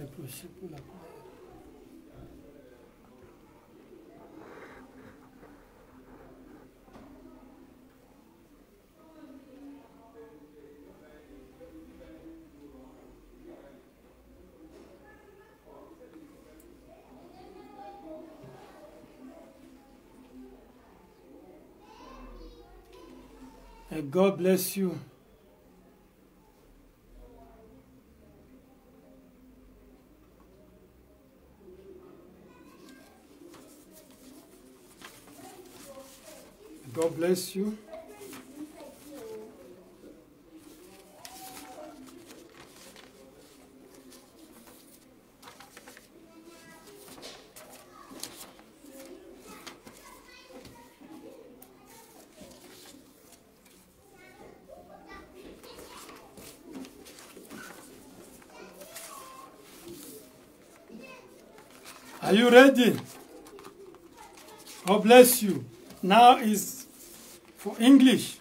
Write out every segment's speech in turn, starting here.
reprocher pour la colère. And God bless you. God bless you. Are you ready? God bless you. Now is for English.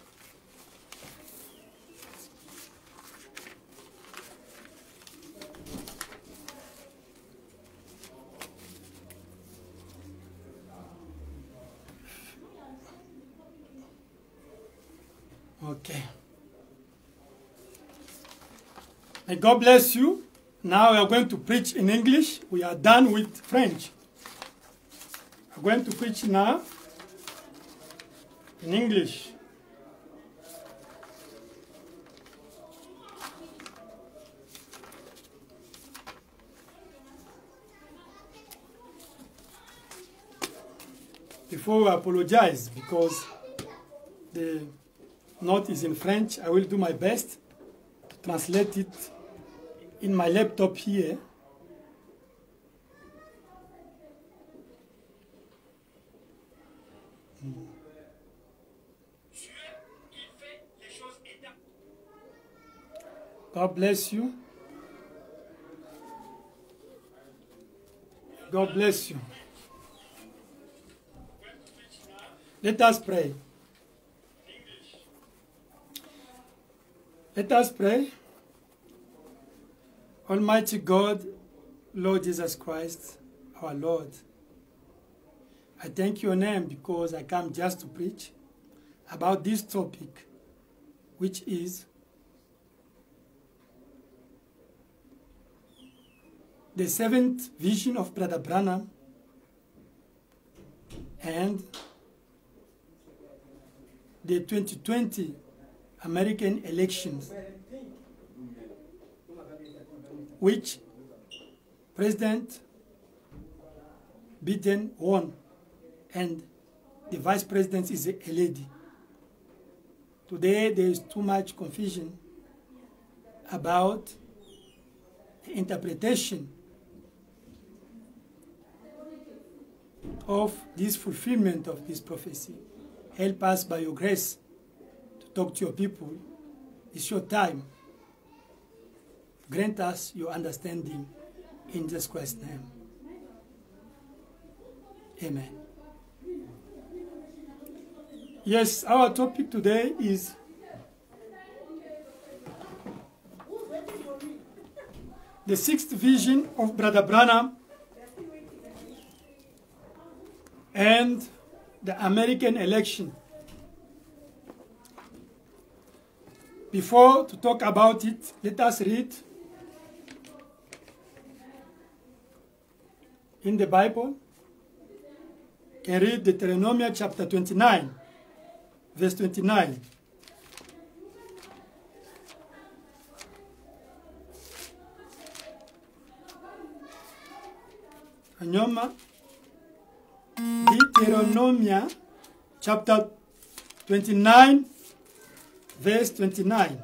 Okay. May God bless you. Now we are going to preach in English. We are done with French. I'm going to preach now in English. Before we apologize because the note is in French, I will do my best to translate it in my laptop here. God bless you. God bless you. Let us pray. Let us pray. Almighty God, Lord Jesus Christ, our Lord, I thank your name because I come just to preach about this topic, which is the seventh vision of Brother Branham and the 2020 American elections, which President Biden won, and the vice president is a lady. Today there is too much confusion about the interpretation of this fulfillment of this prophecy. Help us by your grace to talk to your people. It's your time. Grant us your understanding in Jesus Christ's name. Amen. Yes, our topic today is the sixth vision of Brother Branham and the American election. Before to talk about it, let us read in the Bible. Can read Deuteronomy chapter 29, verse 29. Hanyuma Deuteronomy chapter 29, verse 29.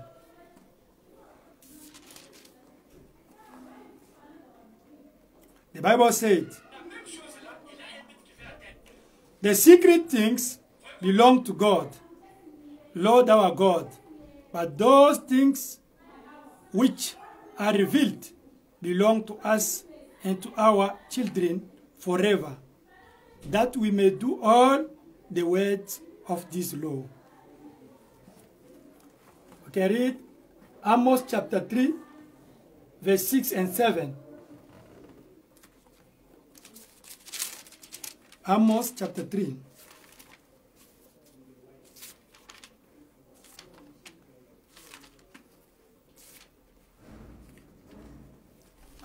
The Bible said, the secret things belong to God, Lord our God, but those things which are revealed belong to us and to our children forever, that we may do all the words of this law. Okay, read Amos chapter 3, verse 6 and 7. Amos chapter 3.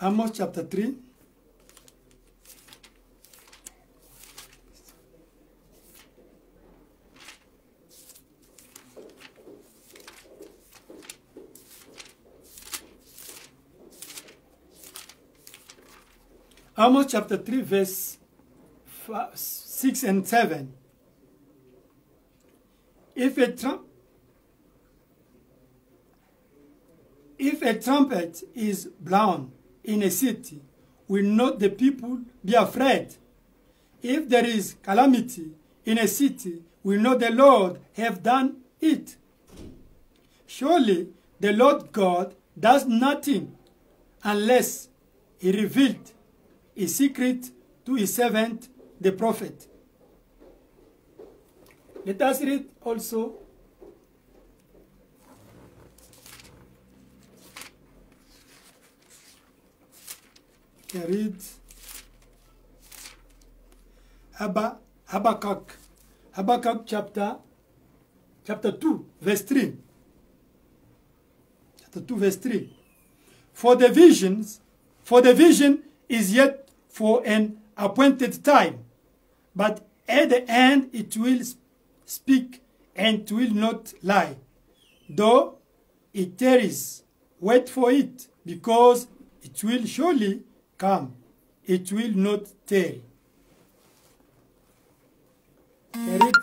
Amos chapter 3. Amos chapter 3 verse 6 and 7. If a trumpet is blown in a city, will not the people be afraid? If there is calamity in a city, will not the Lord have done it? Surely the Lord God does nothing unless he revealed a secret to his servant, the prophet. Let us read also Habakkuk chapter 2 verse 3. Chapter 2 verse 3. For the vision is yet for an appointed time, but at the end it will speak and will not lie. Though it tarries, wait for it, because it will surely come. It will not tarry. Read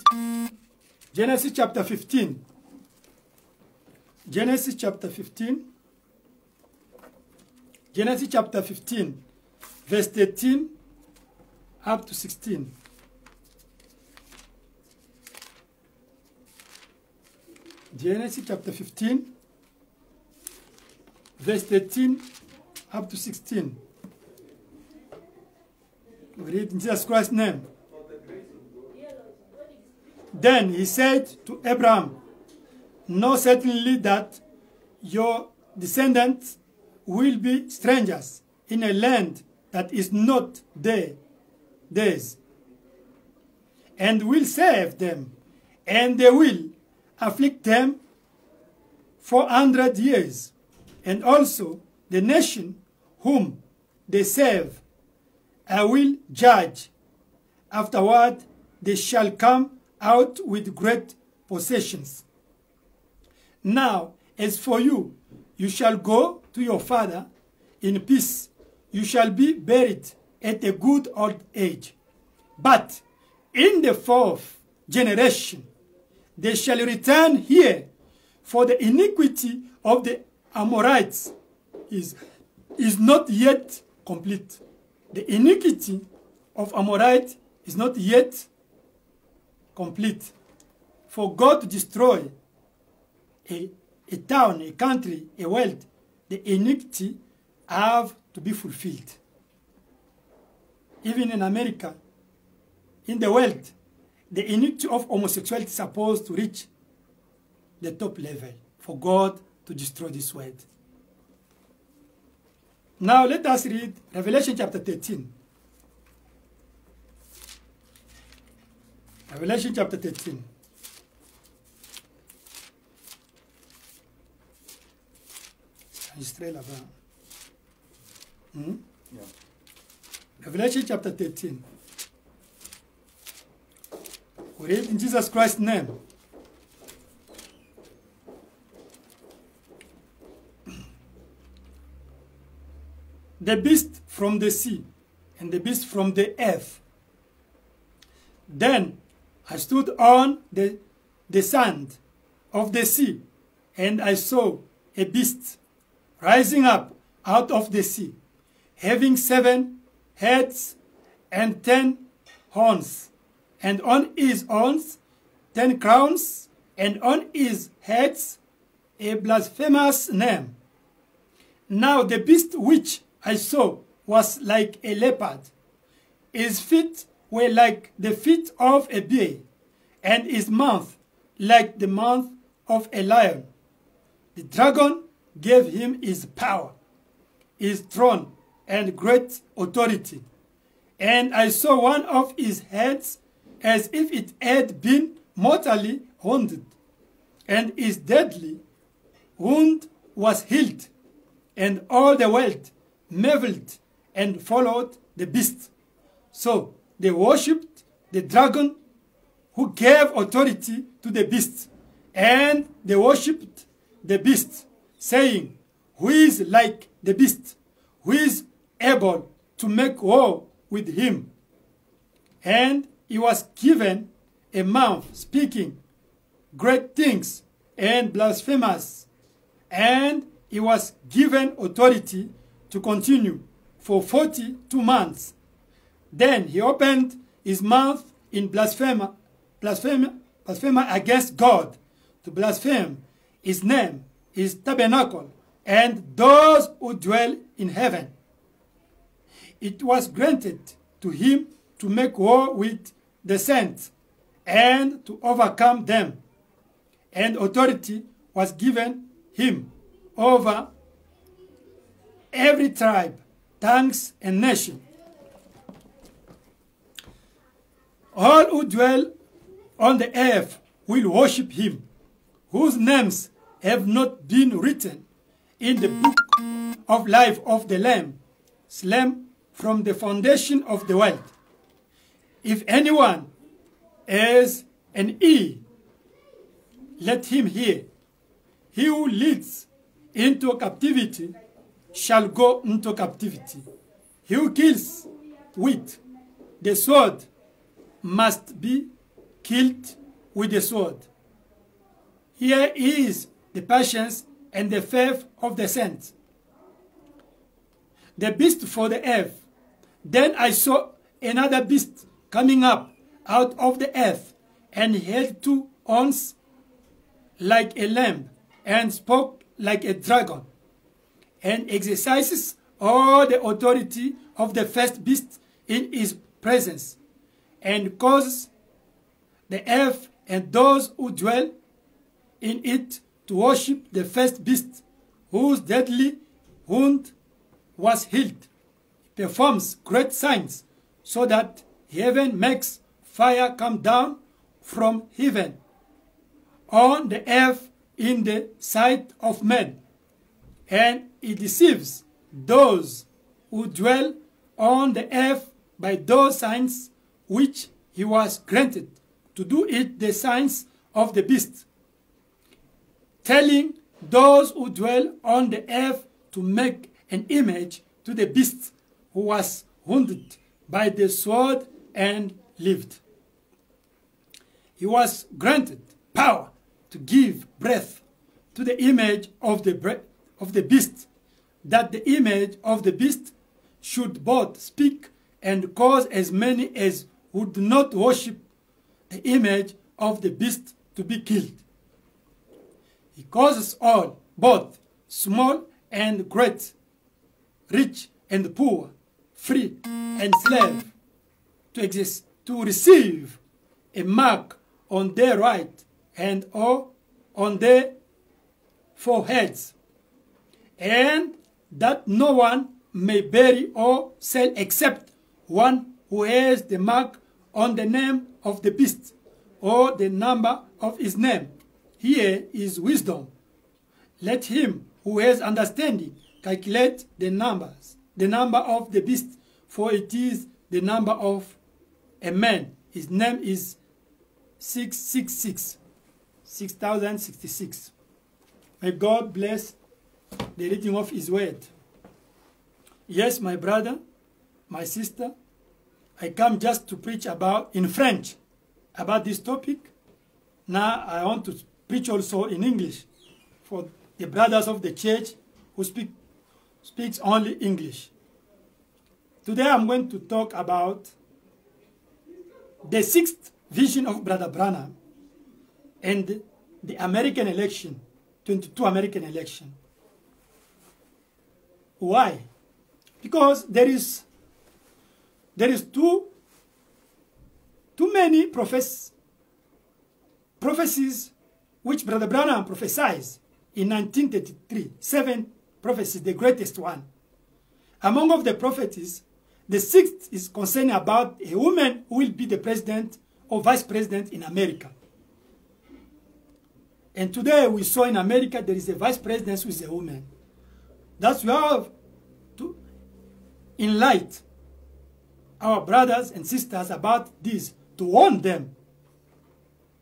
Genesis chapter 15. Genesis chapter 15. Genesis chapter 15. Verse 13 up to 16. Genesis chapter 15, verse 13 up to 16. We read in Jesus Christ's name. Then he said to Abraham, know certainly that your descendants will be strangers in a land that is not theirs, and will serve them, and they will afflict them 400 years, and also the nation whom they serve I will judge. Afterward they shall come out with great possessions. Now, as for you, you shall go to your father in peace. You shall be buried at a good old age. But in the fourth generation, they shall return here, for the iniquity of the Amorites is not yet complete. The iniquity of Amorite is not yet complete. For God to destroy a town, a country, a world, the iniquity have to be fulfilled. Even in America, in the world, the iniquity of homosexuality is supposed to reach the top level for God to destroy this world. Now let us read Revelation chapter 13. Revelation chapter 13. Yeah. Revelation chapter 13. We read in Jesus Christ's name. The beast from the sea and the beast from the earth. Then I stood on the sand of the sea, and I saw a beast rising up out of the sea, having 7 heads and 10 horns, and on his horns 10 crowns, and on his heads a blasphemous name. Now the beast which I saw was like a leopard. His feet were like the feet of a bear, and his mouth like the mouth of a lion. The dragon gave him his power, his throne, and great authority. And I saw one of his heads as if it had been mortally wounded, and his deadly wound was healed, and all the world marveled and followed the beast. So they worshipped the dragon who gave authority to the beast, and they worshipped the beast, saying, "Who is like the beast? Who is able to make war with him?" And he was given a mouth speaking great things and blasphemous, and he was given authority to continue for 42 months. Then he opened his mouth in blasphemy against God, to blaspheme his name, his tabernacle, and those who dwell in heaven. It was granted to him to make war with the saints and to overcome them, and authority was given him over every tribe, tongues, and nation. All who dwell on the earth will worship him, whose names have not been written in the book of life of the Lamb, slain from the foundation of the world. If anyone has an ear, let him hear. He who leads into captivity shall go into captivity. He who kills with the sword must be killed with the sword. Here is the patience and the faith of the saints. The beast for the earth. Then I saw another beast coming up out of the earth, and he had 2 horns like a lamb, and spoke like a dragon, and exercises all the authority of the first beast in his presence, and causes the earth and those who dwell in it to worship the first beast, whose deadly wound was healed. He performs great signs, so that heaven makes fire come down from heaven on the earth in the sight of men, and he deceives those who dwell on the earth by those signs which he was granted, to do it the signs of the beast, telling those who dwell on the earth to make an image to the beast who was wounded by the sword and lived. He was granted power to give breath to the image of the beast, that the image of the beast should both speak and cause as many as would not worship the image of the beast to be killed. He causes all, both small and great, rich and poor, free and slave, to receive a mark on their right hand or on their foreheads, and that no one may bury or sell except one who has the mark on the name of the beast or the number of his name. Here is wisdom. Let him who has understanding calculate the number of the beast, for it is the number of a man. His name is 666, 6066. May God bless the reading of his word. Yes, my brother, my sister, I come just to preach about, in French, about this topic. Now I want to preach also in English for the brothers of the church who speaks only English. Today I'm going to talk about the 6th vision of Brother Branham and the American election, 22 American election. Why? Because there is too many prophecies which Brother Branham prophesied in 1933. 7 prophecies, the greatest one. Among of the prophecies, The 6th is concerned about a woman who will be the president or vice president in America. And today we saw in America there is a vice president who is a woman. That's why we have to enlighten our brothers and sisters about this, to warn them,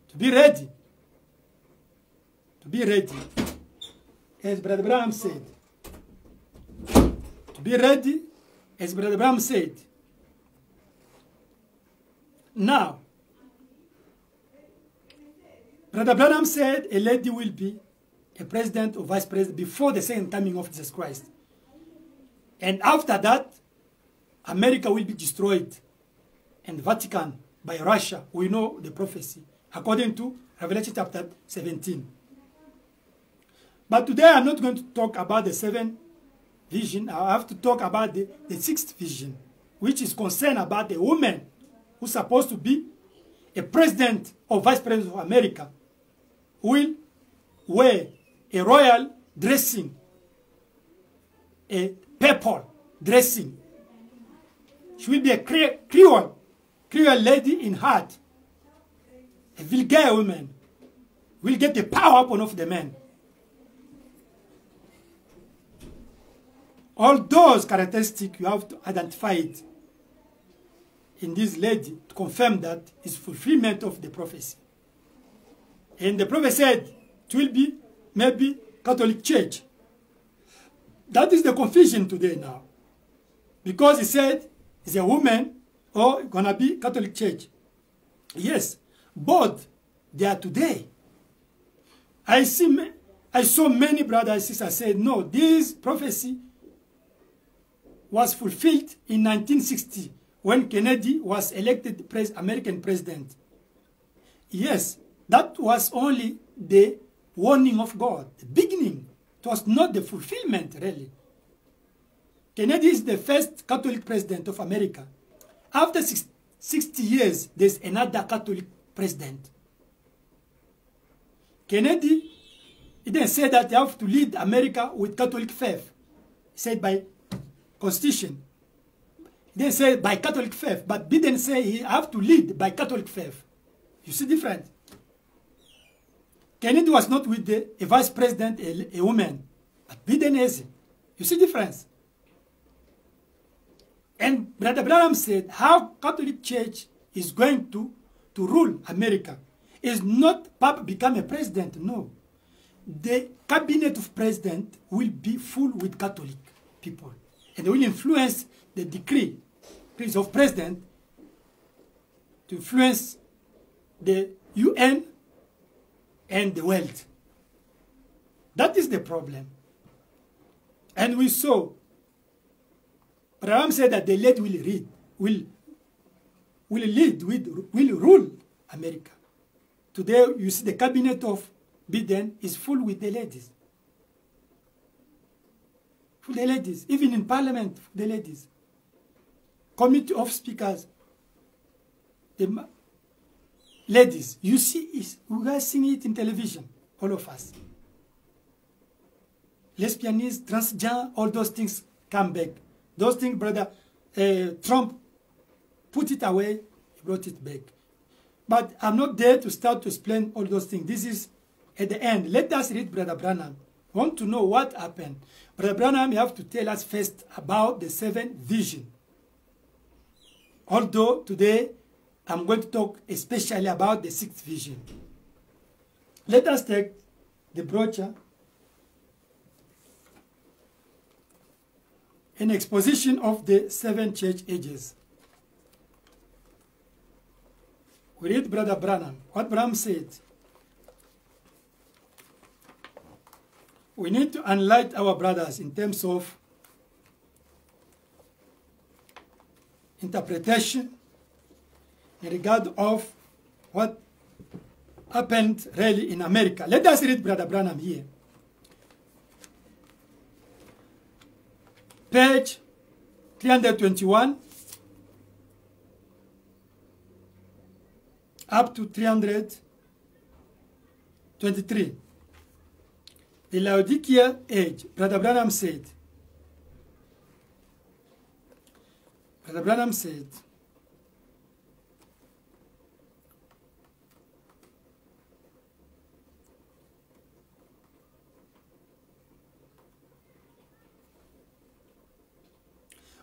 to be ready. To be ready. As Brother Branham said. To be ready, as Brother Branham said. Now, Brother Branham said a lady will be a president or vice president before the second coming of Jesus Christ. And after that, America will be destroyed. And Vatican by Russia. We know the prophecy. According to Revelation chapter 17. But today I'm not going to talk about the 7th vision. I have to talk about the 6th vision, which is concerned about a woman who's supposed to be a president or vice president of America, who will wear a royal dressing, a purple dressing. She will be a Creole lady in heart, a vulgar woman, will get the power upon of the men. All those characteristics, you have to identify it in this lady to confirm that it's fulfillment of the prophecy. And the prophet said it will be maybe Catholic Church. That is the confusion today now. Because he said it's a woman or gonna be Catholic Church. Yes, both they are today. I saw many brothers and sisters say, no, this prophecy was fulfilled in 1960 when Kennedy was elected American president. Yes, that was only the warning of God, the beginning. It was not the fulfillment, really. Kennedy is the first Catholic president of America. After 60 years, there's another Catholic president. Kennedy, he didn't say that you have to lead America with Catholic faith. He said by Constitution. He didn't say by Catholic faith, but Biden say he have to lead by Catholic faith. You see different. Kennedy was not with a vice president, a woman, but Biden is. You see difference. And Brother Branham said how Catholic Church is going to rule America is not Papa become a president, no. The cabinet of president will be full with Catholic people. And they will influence the decrees of president to influence the UN and the world. That is the problem. And we saw, Branham said that the lady will rule America. Today, you see the cabinet of Biden is full with the ladies. For the ladies, even in parliament, for the ladies. Committee of speakers, the ladies. You see, we guys seeing it in television, all of us. Lesbianism, transgender, all those things come back. Those things, brother, Trump put it away, he brought it back. But I'm not there to start to explain all those things. This is at the end. Let us read Brother Branham. We want to know what happened. Brother Branham, you have to tell us first about the 7th vision. Although today, I'm going to talk especially about the 6th vision. Let us take the brochure. An exposition of the 7 church ages. We read Brother Branham. What Branham said. We need to enlighten our brothers in terms of interpretation in regard of what happened really in America. Let us read Brother Branham here. Page 321 up to 323. The Laodicea age, Brother Branham said, Brother Branham said,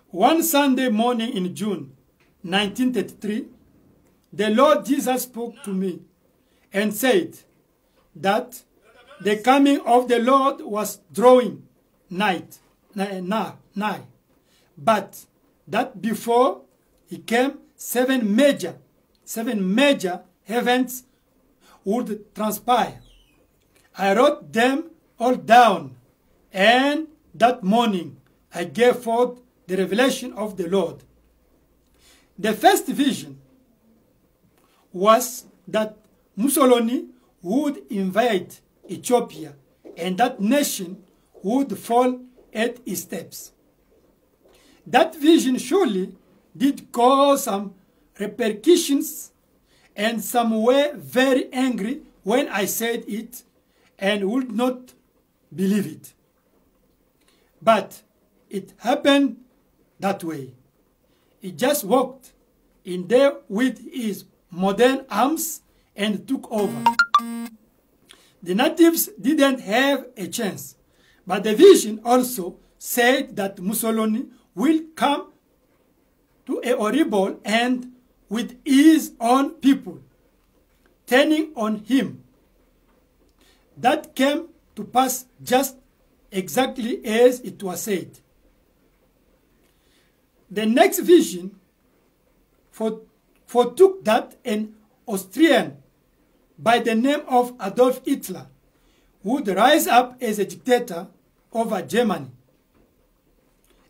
one Sunday morning in June 1933, the Lord Jesus spoke to me and said that the coming of the Lord was drawing nigh, but that before he came, seven major events would transpire. I wrote them all down, and that morning I gave forth the revelation of the Lord. The first vision was that Mussolini would invade Ethiopia and that nation would fall at his steps. That vision surely did cause some repercussions, and some were very angry when I said it and would not believe it. But it happened that way. He just walked in there with his modern arms and took over. The natives didn't have a chance, but the vision also said that Mussolini will come to a horrible end with his own people turning on him. That came to pass just exactly as it was said. The next vision foretook that an Austrian by the name of Adolf Hitler would rise up as a dictator over Germany,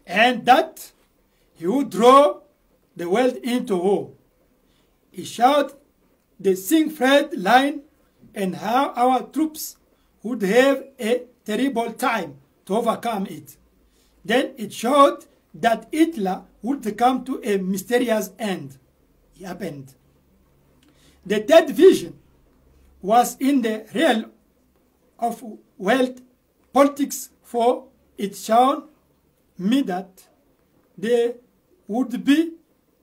and that he would draw the world into war. He showed the Siegfried line and how our troops would have a terrible time to overcome it. Then it showed that Hitler would come to a mysterious end. It happened. The third vision was in the realm of world politics, for it showed me that there would be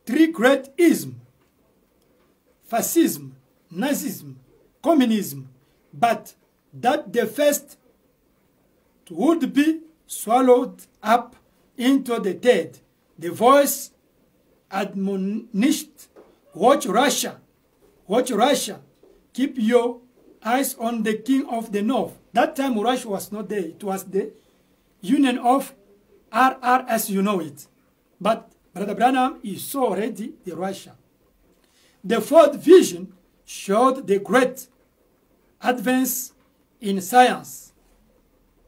three great isms: fascism, Nazism, communism, but that the first would be swallowed up into the third. The voice admonished, watch Russia, keep your eyes on the king of the north. That time Russia was not there. It was the union of RR as you know it. But Brother Branham, he saw already the Russia. The fourth vision showed the great advance in science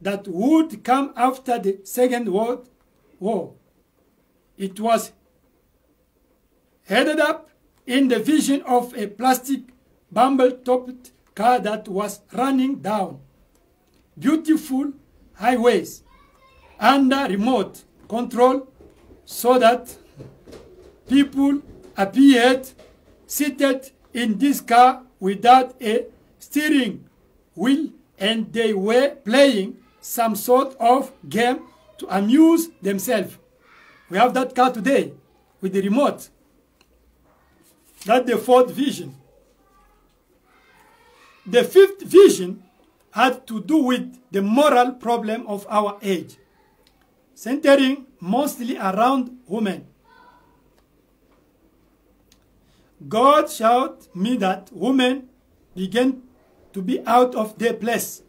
that would come after the Second World War. It was headed up in the vision of a plastic bumble-topped car that was running down beautiful highways under remote control, so that people appeared seated in this car without a steering wheel, and they were playing some sort of game to amuse themselves. We have that car today with the remote. That's the fourth vision. The fifth vision had to do with the moral problem of our age, centering mostly around women. God showed me that women began to be out of their place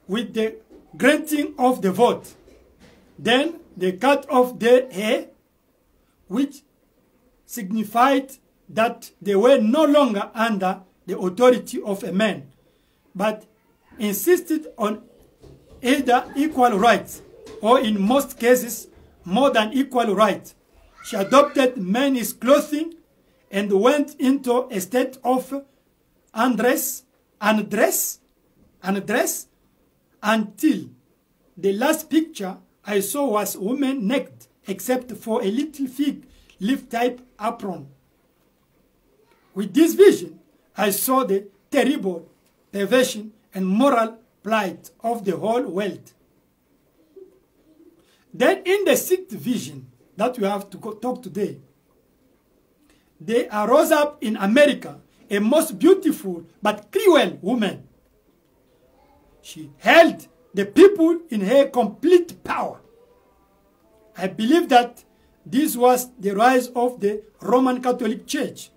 with the granting of the vote. Then they cut off their hair, which signified that they were no longer under the authority of a man, but insisted on either equal rights or, in most cases, more than equal rights. She adopted men's clothing and went into a state of undress until the last picture I saw was women naked except for a little fig leaf type apron. With this vision, I saw the terrible perversion and moral plight of the whole world. Then in the sixth vision, that we have to talk today. There arose up in America a most beautiful but cruel woman. She held the people in her complete power. I believe that this was the rise of the Roman Catholic Church,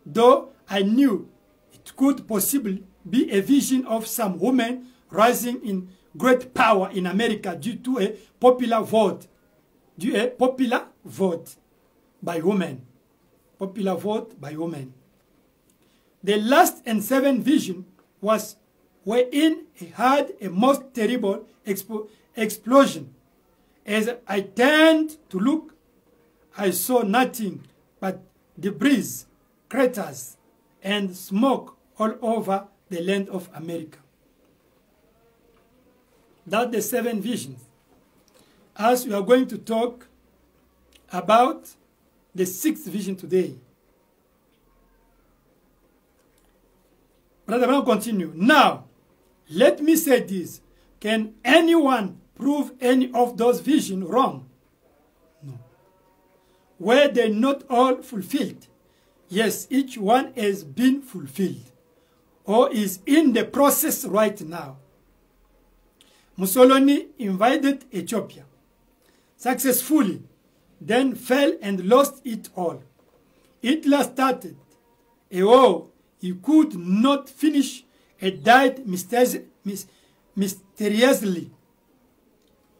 though I knew it could possibly be a vision of some woman rising in great power in America due to a popular vote. By women. Popular vote by women. The last and seventh vision was wherein he had a most terrible explosion. As I turned to look, I saw nothing but debris, craters, and smoke all over the land of America. That's the seven visions. As we are going to talk about the sixth vision today. Brother Brown continue. Now, let me say this. Can anyone prove any of those visions wrong? No. Were they not all fulfilled? Yes, each one has been fulfilled or is in the process right now. Mussolini invaded Ethiopia successfully, then fell and lost it all. Hitler started a war he could not finish and died mysteriously.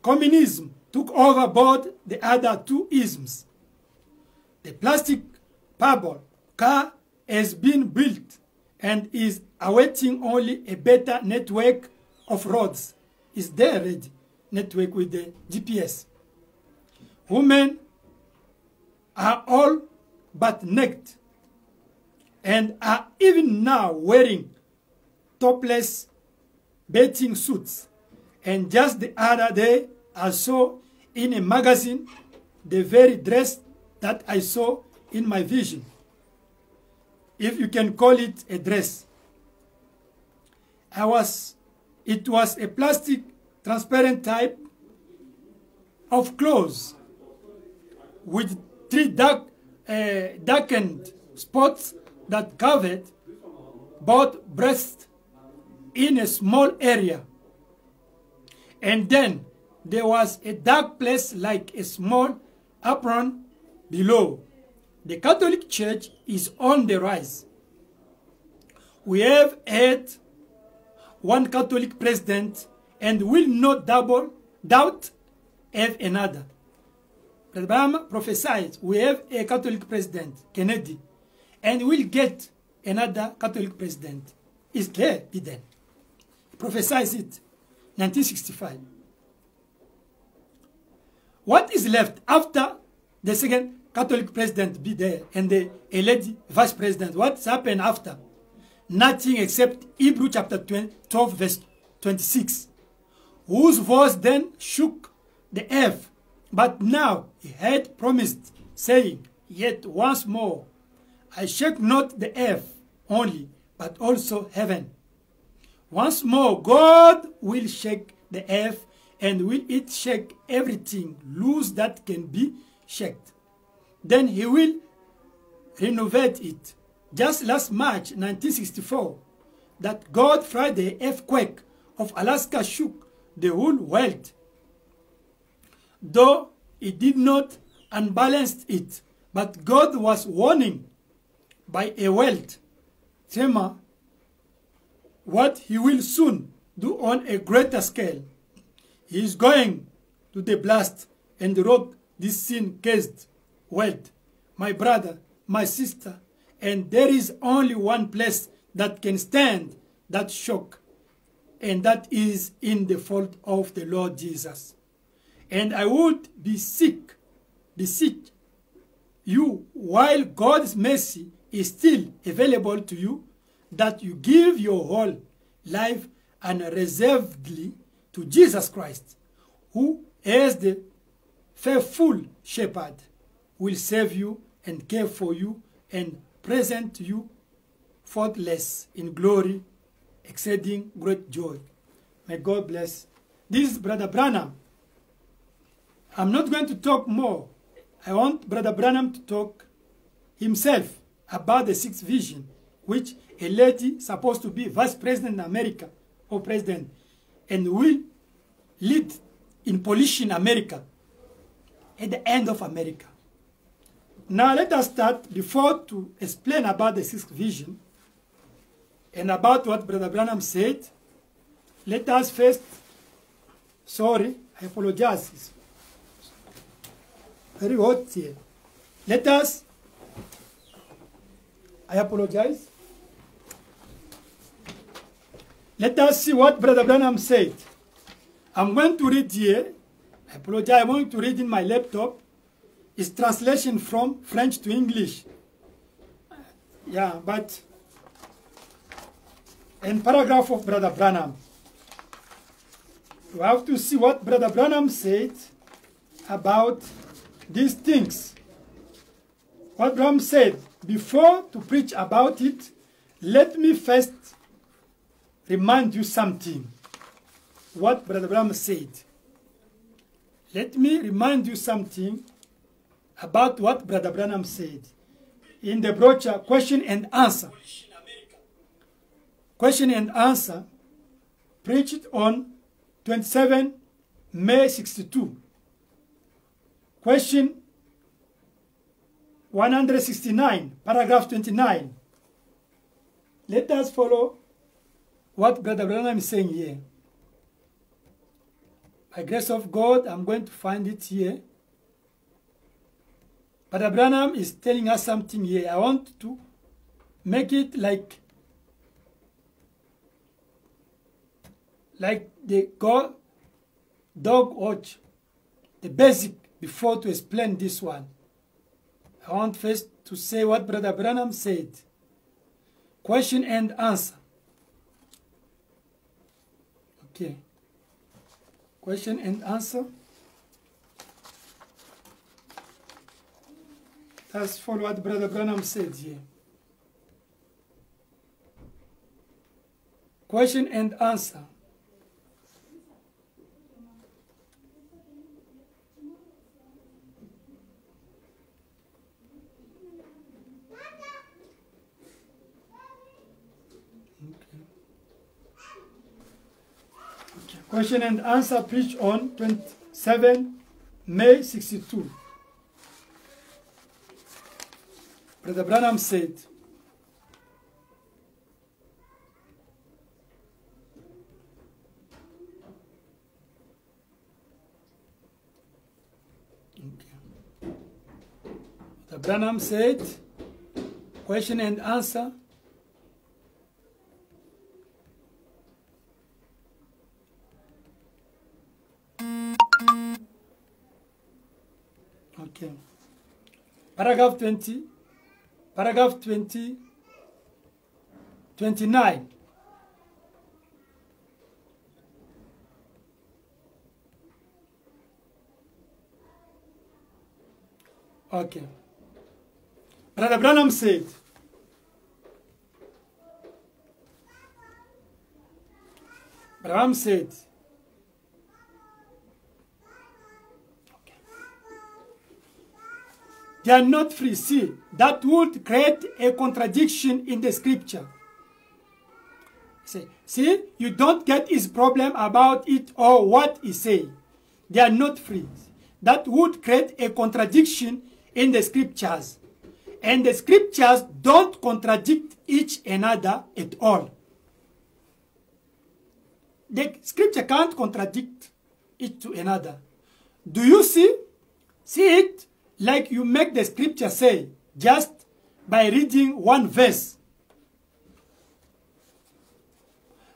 Communism took overboard the other two isms. The plastic pebble car has been built and is awaiting only a better network of roads. Is there already network with the GPS? Women are all but naked and are even now wearing topless bathing suits. And just the other day, I saw in a magazine the very dress that I saw in my vision, if you can call it a dress. It was a plastic transparent type of clothes with three darkened spots that covered both breasts in a small area. And then there was a dark place like a small apron below. The Catholic Church is on the rise. We have had one Catholic president and will not doubt have another. Brother Branham prophesied we have a Catholic president, Kennedy, and we'll get another Catholic president. Is there, Biden? He prophesied it, 1965. What is left after the second Catholic president be there and the elected vice president? What's happened after? Nothing except Hebrew chapter 12 verse 26. Whose voice then shook the earth, but now he had promised, saying, yet once more, I shake not the earth only, but also heaven. Once more, God will shake the earth, and will it shake everything loose that can be shaken. Then he will renovate it. Just last March 1964, that God Friday earthquake of Alaska shook the whole world. Though it did not unbalance it, but God was warning by a world tremor what he will soon do on a greater scale. He is going to the blast and rock this sin-caged world. My brother, my sister, and there is only one place that can stand that shock, and that is in the fold of the Lord Jesus. And I would beseech you, while God's mercy is still available to you, that you give your whole life unreservedly to Jesus Christ, who, as the faithful shepherd, will save you and care for you and present you faultless in glory, exceeding great joy. May God bless. This is Brother Branham. I'm not going to talk more. I want Brother Branham to talk himself about the sixth vision, which a lady supposed to be vice president in America or president and will lead in pollution America at the end of America. Now let us start before to explain about the sixth vision and about what Brother Branham said. Let us first, sorry, I apologize. It's very hot here. Let us, I apologize. Let us see what Brother Branham said. I'm going to read here. I apologize. I'm going to read in my laptop. It's translation from French to English. Yeah, but in paragraph of Brother Branham, you have to see what Brother Branham said about these things. What Branham said, before to preach about it, let me first remind you something. What Brother Branham said. Let me remind you something about what Brother Branham said in the brochure, question and answer. Question and answer, preached on 27 May 62. Question 169, paragraph 29. Let us follow what Brother Branham is saying here. By grace of God, I'm going to find it here. Brother Branham is telling us something here. I want to make it like the dog watch, the basic, before to explain this one. I want first to say what Brother Branham said. Question and answer. Okay. Question and answer. Let's follow what Brother Branham said here. Question and answer. Question and answer preached on 27 May 62. Brother Branham said, Brother Branham said, question and answer. Okay. Paragraph 20. Paragraph 20. 29. Okay. Brother Branham said, Branham said, they are not free. See, that would create a contradiction in the scripture. See, you don't get his problem about it or what he say. They are not free. That would create a contradiction in the scriptures. And the scriptures don't contradict each another at all. The scripture can't contradict each to another. Do you see? See it? Like you make the scripture say, just by reading one verse.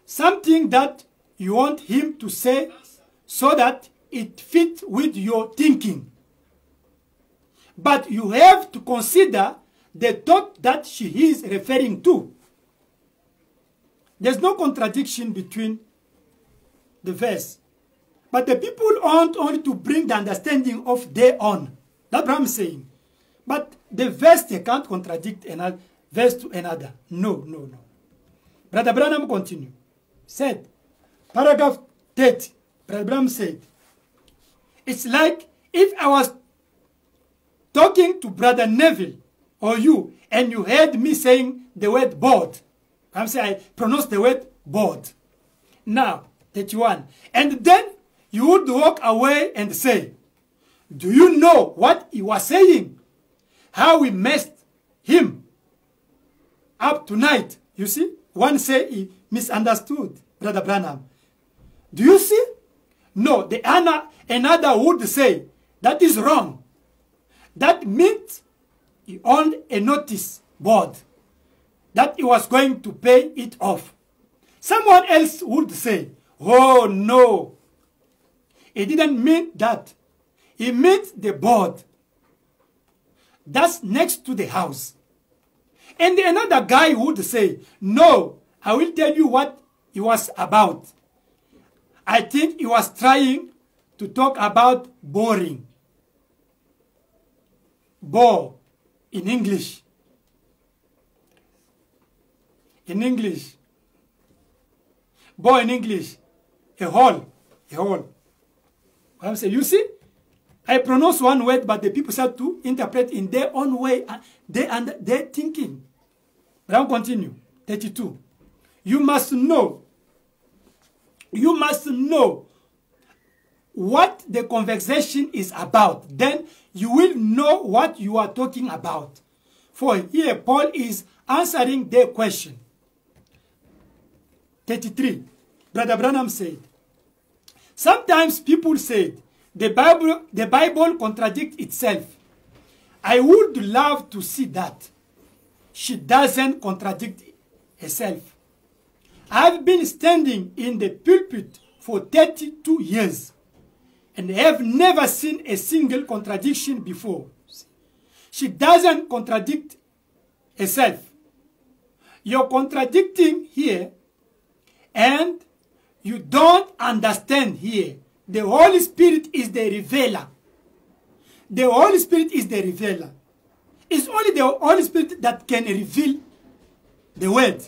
Something that you want him to say so that it fits with your thinking. But you have to consider the thought that she is referring to. There's no contradiction between the verse. But the people want only to bring the understanding of their own. That's what I'm saying. But the verse, they can't contradict another verse to another. No, no, no. Brother Branham continued. Said, paragraph 30, Brother Branham said, it's like if I was talking to Brother Neville or you, and you heard me saying the word board. I'm saying I pronounce the word board. Now, 31. And then you would walk away and say, do you know what he was saying? How we messed him up tonight. You see? One say he misunderstood Brother Branham. Do you see? No, another would say, that is wrong. That meant he owned a notice board that he was going to pay it off. Someone else would say, oh no, he didn't mean that. He meant the board that's next to the house. And another guy would say, no, I will tell you what he was about. I think he was trying to talk about boring. Bore in English. In English. Bore in English. A hole. A hole. I'm saying, you see? I pronounce one word, but the people start to interpret in their own way, their thinking. But I'll continue. 32. You must know what the conversation is about. Then you will know what you are talking about. For here, Paul is answering their question. 33. Brother Branham said, sometimes people said, the Bible contradicts itself. I would love to see that. She doesn't contradict herself. I've been standing in the pulpit for 32 years and have never seen a single contradiction before. She doesn't contradict herself. You're contradicting here and you don't understand here. The Holy Spirit is the revealer. The Holy Spirit is the revealer. It's only the Holy Spirit that can reveal the word.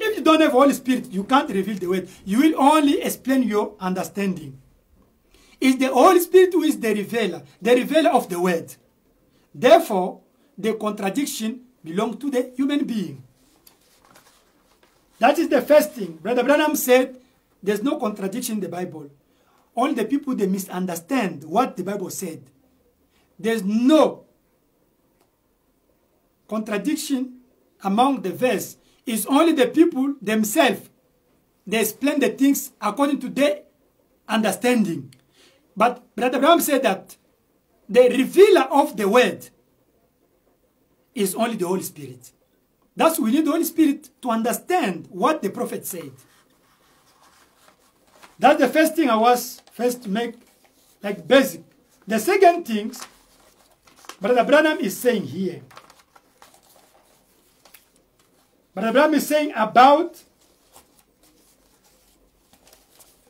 If you don't have Holy Spirit, you can't reveal the word. You will only explain your understanding. It's the Holy Spirit who is the revealer of the word. Therefore, the contradiction belongs to the human being. That is the first thing. Brother Branham said, there's no contradiction in the Bible. Only the people, they misunderstand what the Bible said. There's no contradiction among the verse. It's only the people themselves. They explain the things according to their understanding. But Brother Branham said that the revealer of the word is only the Holy Spirit. That's why we need the Holy Spirit to understand what the prophet said. That's the first thing I was first to make like basic. The second thing, Brother Branham is saying here. Brother Branham is saying about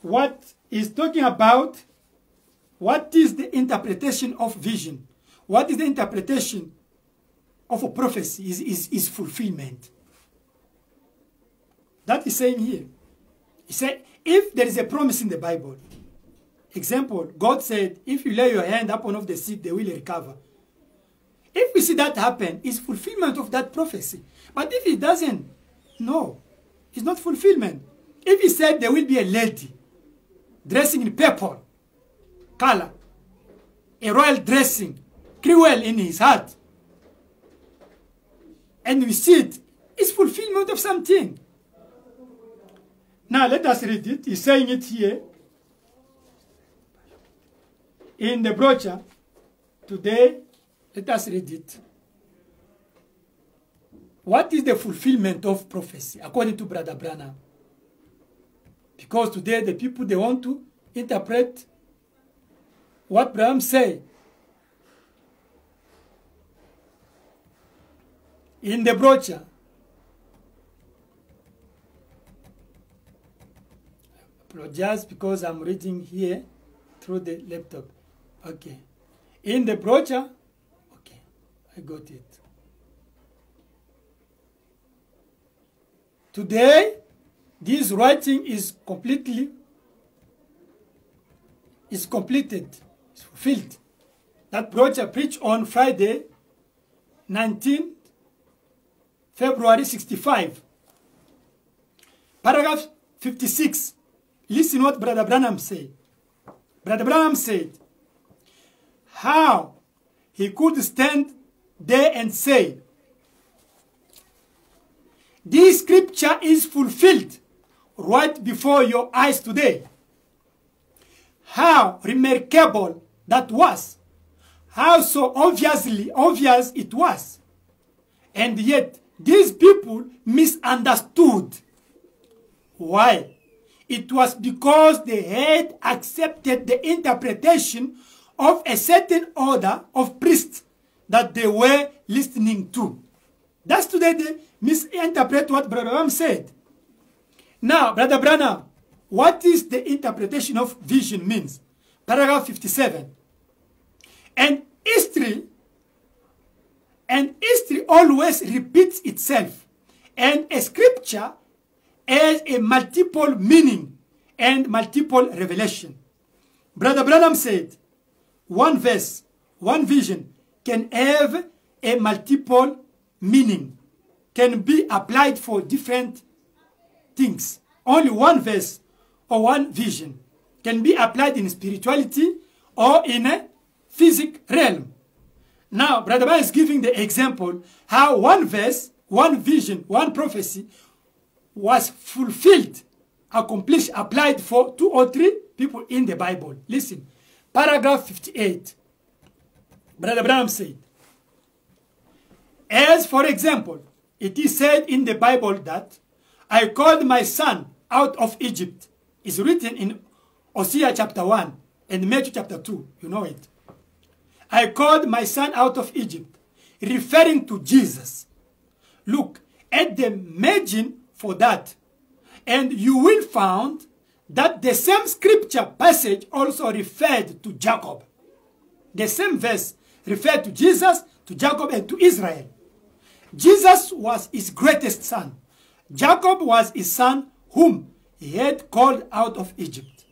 what he's talking about. What is the interpretation of vision? What is the interpretation of a prophecy? Is fulfillment. That is saying here. He said, if there is a promise in the Bible, example, God said, if you lay your hand upon of the sick, they will recover. If we see that happen, it's fulfillment of that prophecy. But if it doesn't, no, it's not fulfillment. If he said there will be a lady dressing in purple color, a royal dressing, cruel in his heart, and we see it, it's fulfillment of something. Now let us read it. He's saying it here in the brochure today. Let us read it. What is the fulfillment of prophecy according to Brother Branham? Because today the people, they want to interpret what Branham said. In the brochure, I apologize because I'm reading here through the laptop. Okay. In the brochure, okay, I got it. Today, this writing is completed, it's fulfilled. that brochure preached on Friday, 19 February 65. Paragraph 56. Listen what Brother Branham said. Brother Branham said, how he could stand there and say, this scripture is fulfilled right before your eyes today. How remarkable that was. How so obvious it was. And yet, these people misunderstood. Why? It was because they had accepted the interpretation of a certain order of priests that they were listening to. That's today they misinterpret what Brother Branham said. Now, Brother Branham, what is the interpretation of vision means? Paragraph 57. And history always repeats itself. And a scripture has a multiple meaning and multiple revelation. Brother Branham said, one verse, one vision can have a multiple meaning, can be applied for different things. Only one verse or one vision can be applied in spirituality or in a physical realm. Now, Brother Branham is giving the example how one verse, one vision, one prophecy was fulfilled, accomplished, applied for 2 or 3 people in the Bible. Listen, paragraph 58. Brother Branham said, as for example, it is said in the Bible that I called my son out of Egypt. It's written in Hosea chapter 1 and Matthew chapter 2. You know it. I called my son out of Egypt, referring to Jesus. Look at the margin for that, and you will find that the same scripture passage also referred to Jacob. The same verse referred to Jesus, to Jacob, and to Israel. Jesus was his greatest son. Jacob was his son whom he had called out of Egypt,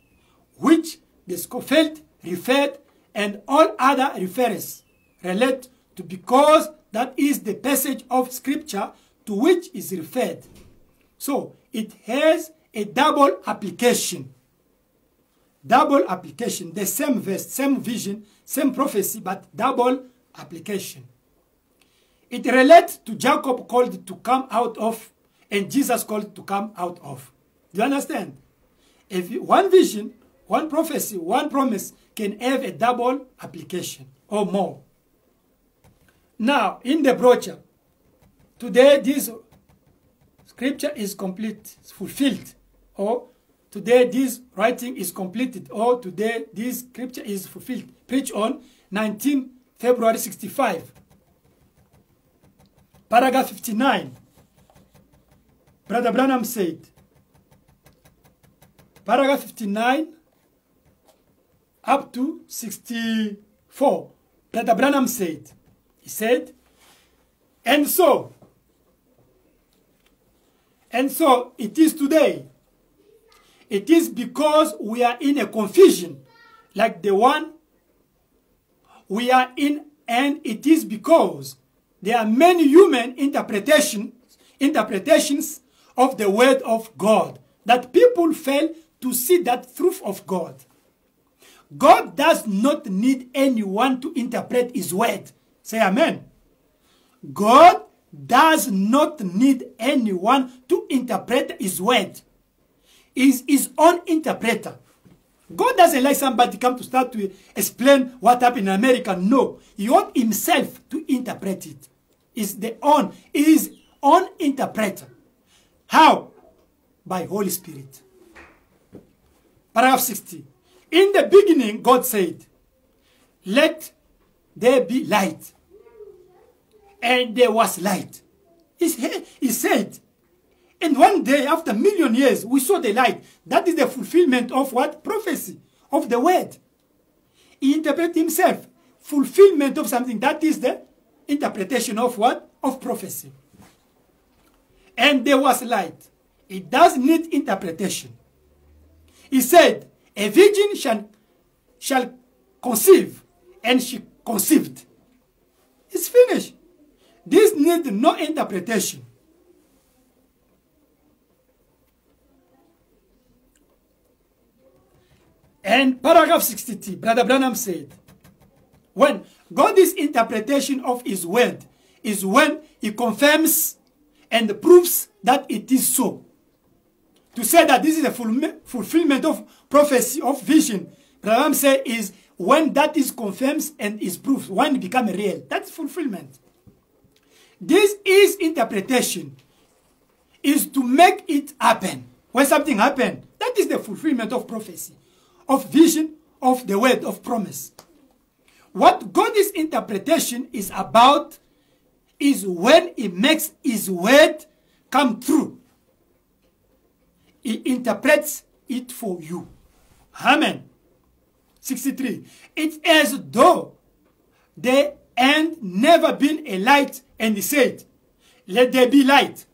which the Scofield referred and all other references relate to, because that is the passage of scripture to which is referred. So it has a double application. Double application. The same verse, same vision, same prophecy, but double application. It relates to Jacob called to come out of and Jesus called to come out of. Do you understand? If one vision, one prophecy, one promise can have a double application or more. Now, in the brochure, today this scripture is complete, it's fulfilled. Or today this writing is completed. Or today this scripture is fulfilled. Preached on 19 February 65. Paragraph 59. Brother Branham said, paragraph 59 up to 64. Brother Branham said, he said, and so it is today. It is because we are in a confusion like the one we are in, and it is because there are many human interpretations of the word of God that people fail to see that truth of God. God does not need anyone to interpret his word. Say amen. God does not need anyone to interpret his word. He is his own interpreter. God doesn't like somebody come to start to explain what happened in America. No, he wants himself to interpret it. He's his own interpreter. How? By Holy Spirit. Paragraph 60. In the beginning, God said, let there be light. And there was light. He said, and one day, after 1,000,000 years, we saw the light. That is the fulfillment of what? Prophecy, of the word. He interpreted himself. Fulfillment of something. That is the interpretation of what? Of prophecy. And there was light. It does need interpretation. He said, a virgin shall conceive, and she conceived. It's finished. This needs no interpretation. And paragraph 62, Brother Branham said, when God's interpretation of his word is when he confirms and proves that it is so. To say that this is a fulfillment of prophecy, of vision, Branham said, is when that is confirmed and is proved, when it becomes real. That's fulfillment. This is interpretation, is to make it happen. When something happens, that is the fulfillment of prophecy, of vision, of the word, of promise. What God's interpretation is about is when he makes his word come true. He interprets it for you. Amen. 63. It's as though there had never been a light, and he said, let there be light.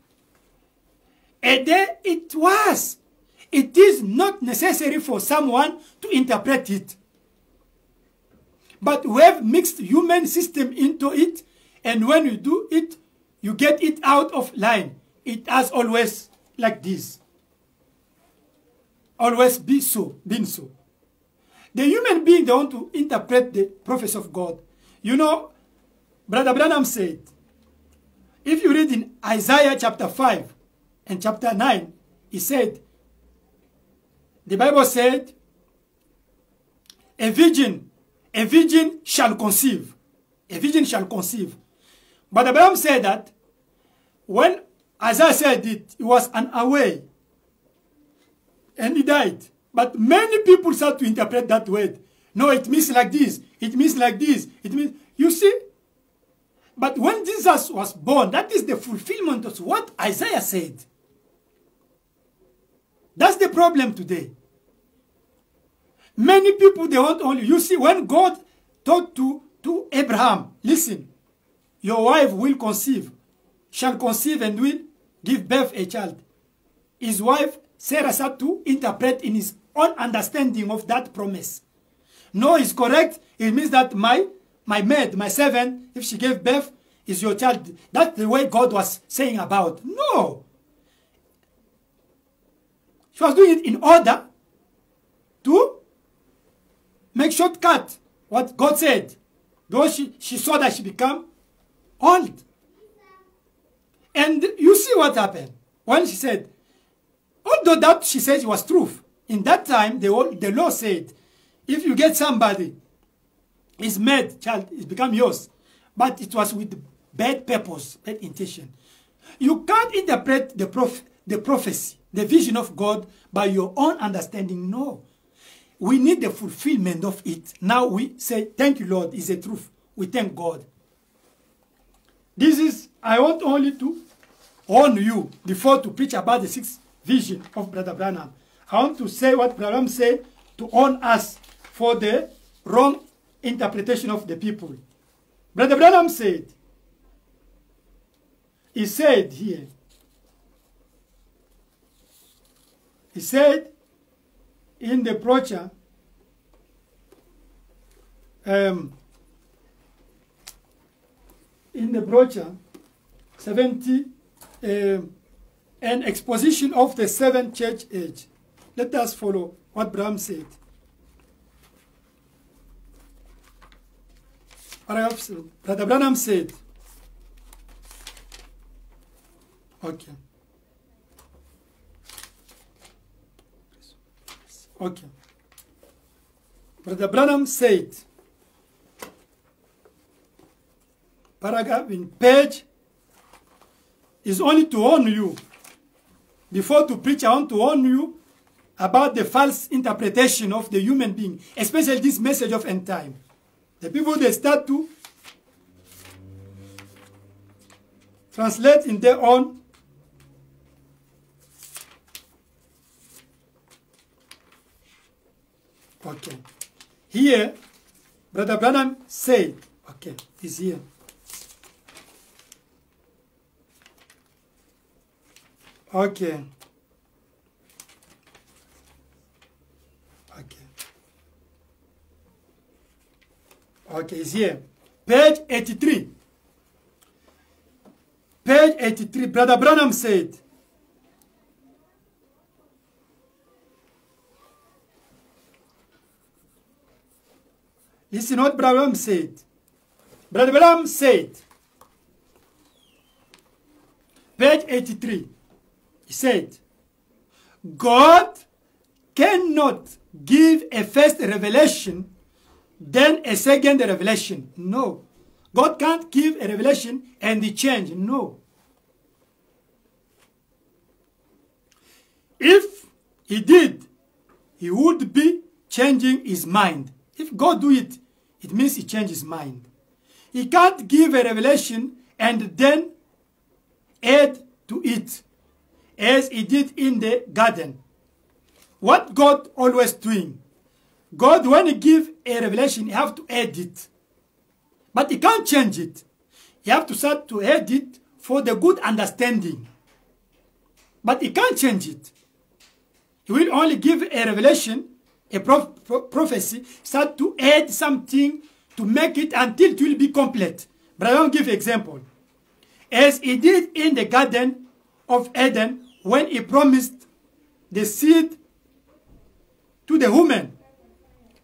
And there it was. It is not necessary for someone to interpret it. But we have mixed human system into it, and when you do it, you get it out of line. It has always like this. Always been so. The human being, they want to interpret the prophecy of God. You know, Brother Branham said, if you read in Isaiah chapter 5 and chapter 9, he said, the Bible said, a virgin shall conceive. A virgin shall conceive. But Abraham said that when Isaiah said it, he was unaware. And he died. But many people start to interpret that word. No, it means like this. It means like this. It means, you see? But when Jesus was born, that is the fulfillment of what Isaiah said. That's the problem today. Many people, they want only, you see, when God talked to Abraham, listen, your wife will conceive, shall conceive and will give birth a child. His wife, Sarah, had to interpret in his own understanding of that promise. No, it's correct. It means that my maid, my servant, if she gave birth, is your child. That's the way God was saying about. No. She was doing it in order to make shortcut what God said. Though she saw that she became old. And you see what happened. When she said, although that she said it was truth, in that time the law said, if you get somebody, his made child, it become yours. But it was with bad purpose, bad intention. You can't interpret the prophecy, the vision of God by your own understanding. No. We need the fulfillment of it. Now we say, thank you, Lord, it's the truth. We thank God. This is, I want only to warn you before to preach about the sixth vision of Brother Branham. I want to say what Branham said to warn us for the wrong interpretation of the people. Brother Branham said, he said here, he said in the brochure, in the brochure 70, an exposition of the seven church age. Let us follow what Branham said. Brother Branham said, okay. Okay. Brother Branham said, paragraph in page is only to warn you. Before to preach, I want to warn you about the false interpretation of the human being, especially this message of end time. The people, they start to translate in their own okay. Here, Brother Branham said, okay, he's here. Okay. Okay. Okay, it's here. Page 83. Page 83. Brother Branham said, listen what Brother Branham said. Brother Branham said, page 83, he said, God cannot give a first revelation, then a second revelation. No. God can't give a revelation and the change. No. If he did, he would be changing his mind. If God do it, it means he changed his mind. He can't give a revelation and then add to it, as he did in the garden. What God always doing? God, when he give a revelation, he have to add it. But he can't change it. You have to start to add it for the good understanding. But he can't change it. He will only give a revelation, a prophecy, start to add something to make it until it will be complete. But I don't give example. As he did in the Garden of Eden, when he promised the seed to the woman,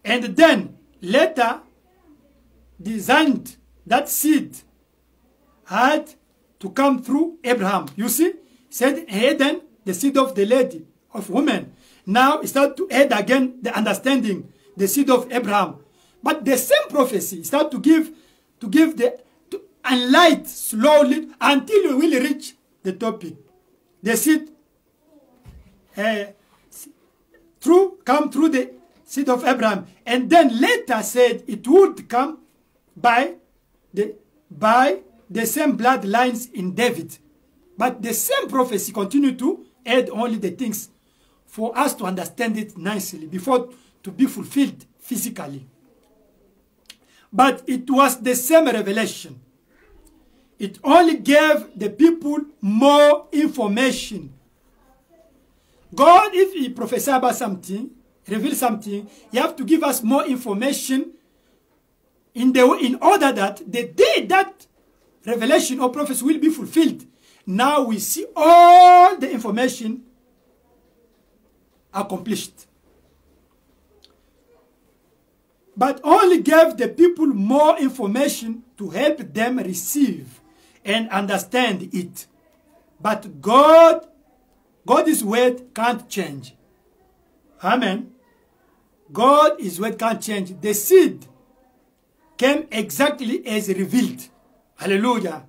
and then later designed that seed had to come through Abraham. You see, said Eden, the seed of the lady, of woman. Now he started to add again the understanding, the seed of Abraham. But the same prophecy start to give the enlight slowly until we will reach the topic. The seed come through the seed of Abraham, and then later said it would come by the same bloodlines in David. But the same prophecy continued to add only the things for us to understand it nicely before to be fulfilled physically. But it was the same revelation. It only gave the people more information. God, if he prophesies about something, reveals something, he have to give us more information in order that the day that revelation or prophecy will be fulfilled, now we see all the information accomplished. But only gave the people more information to help them receive and understand it. But God's word can't change. Amen. God's word can't change. The seed came exactly as revealed. Hallelujah.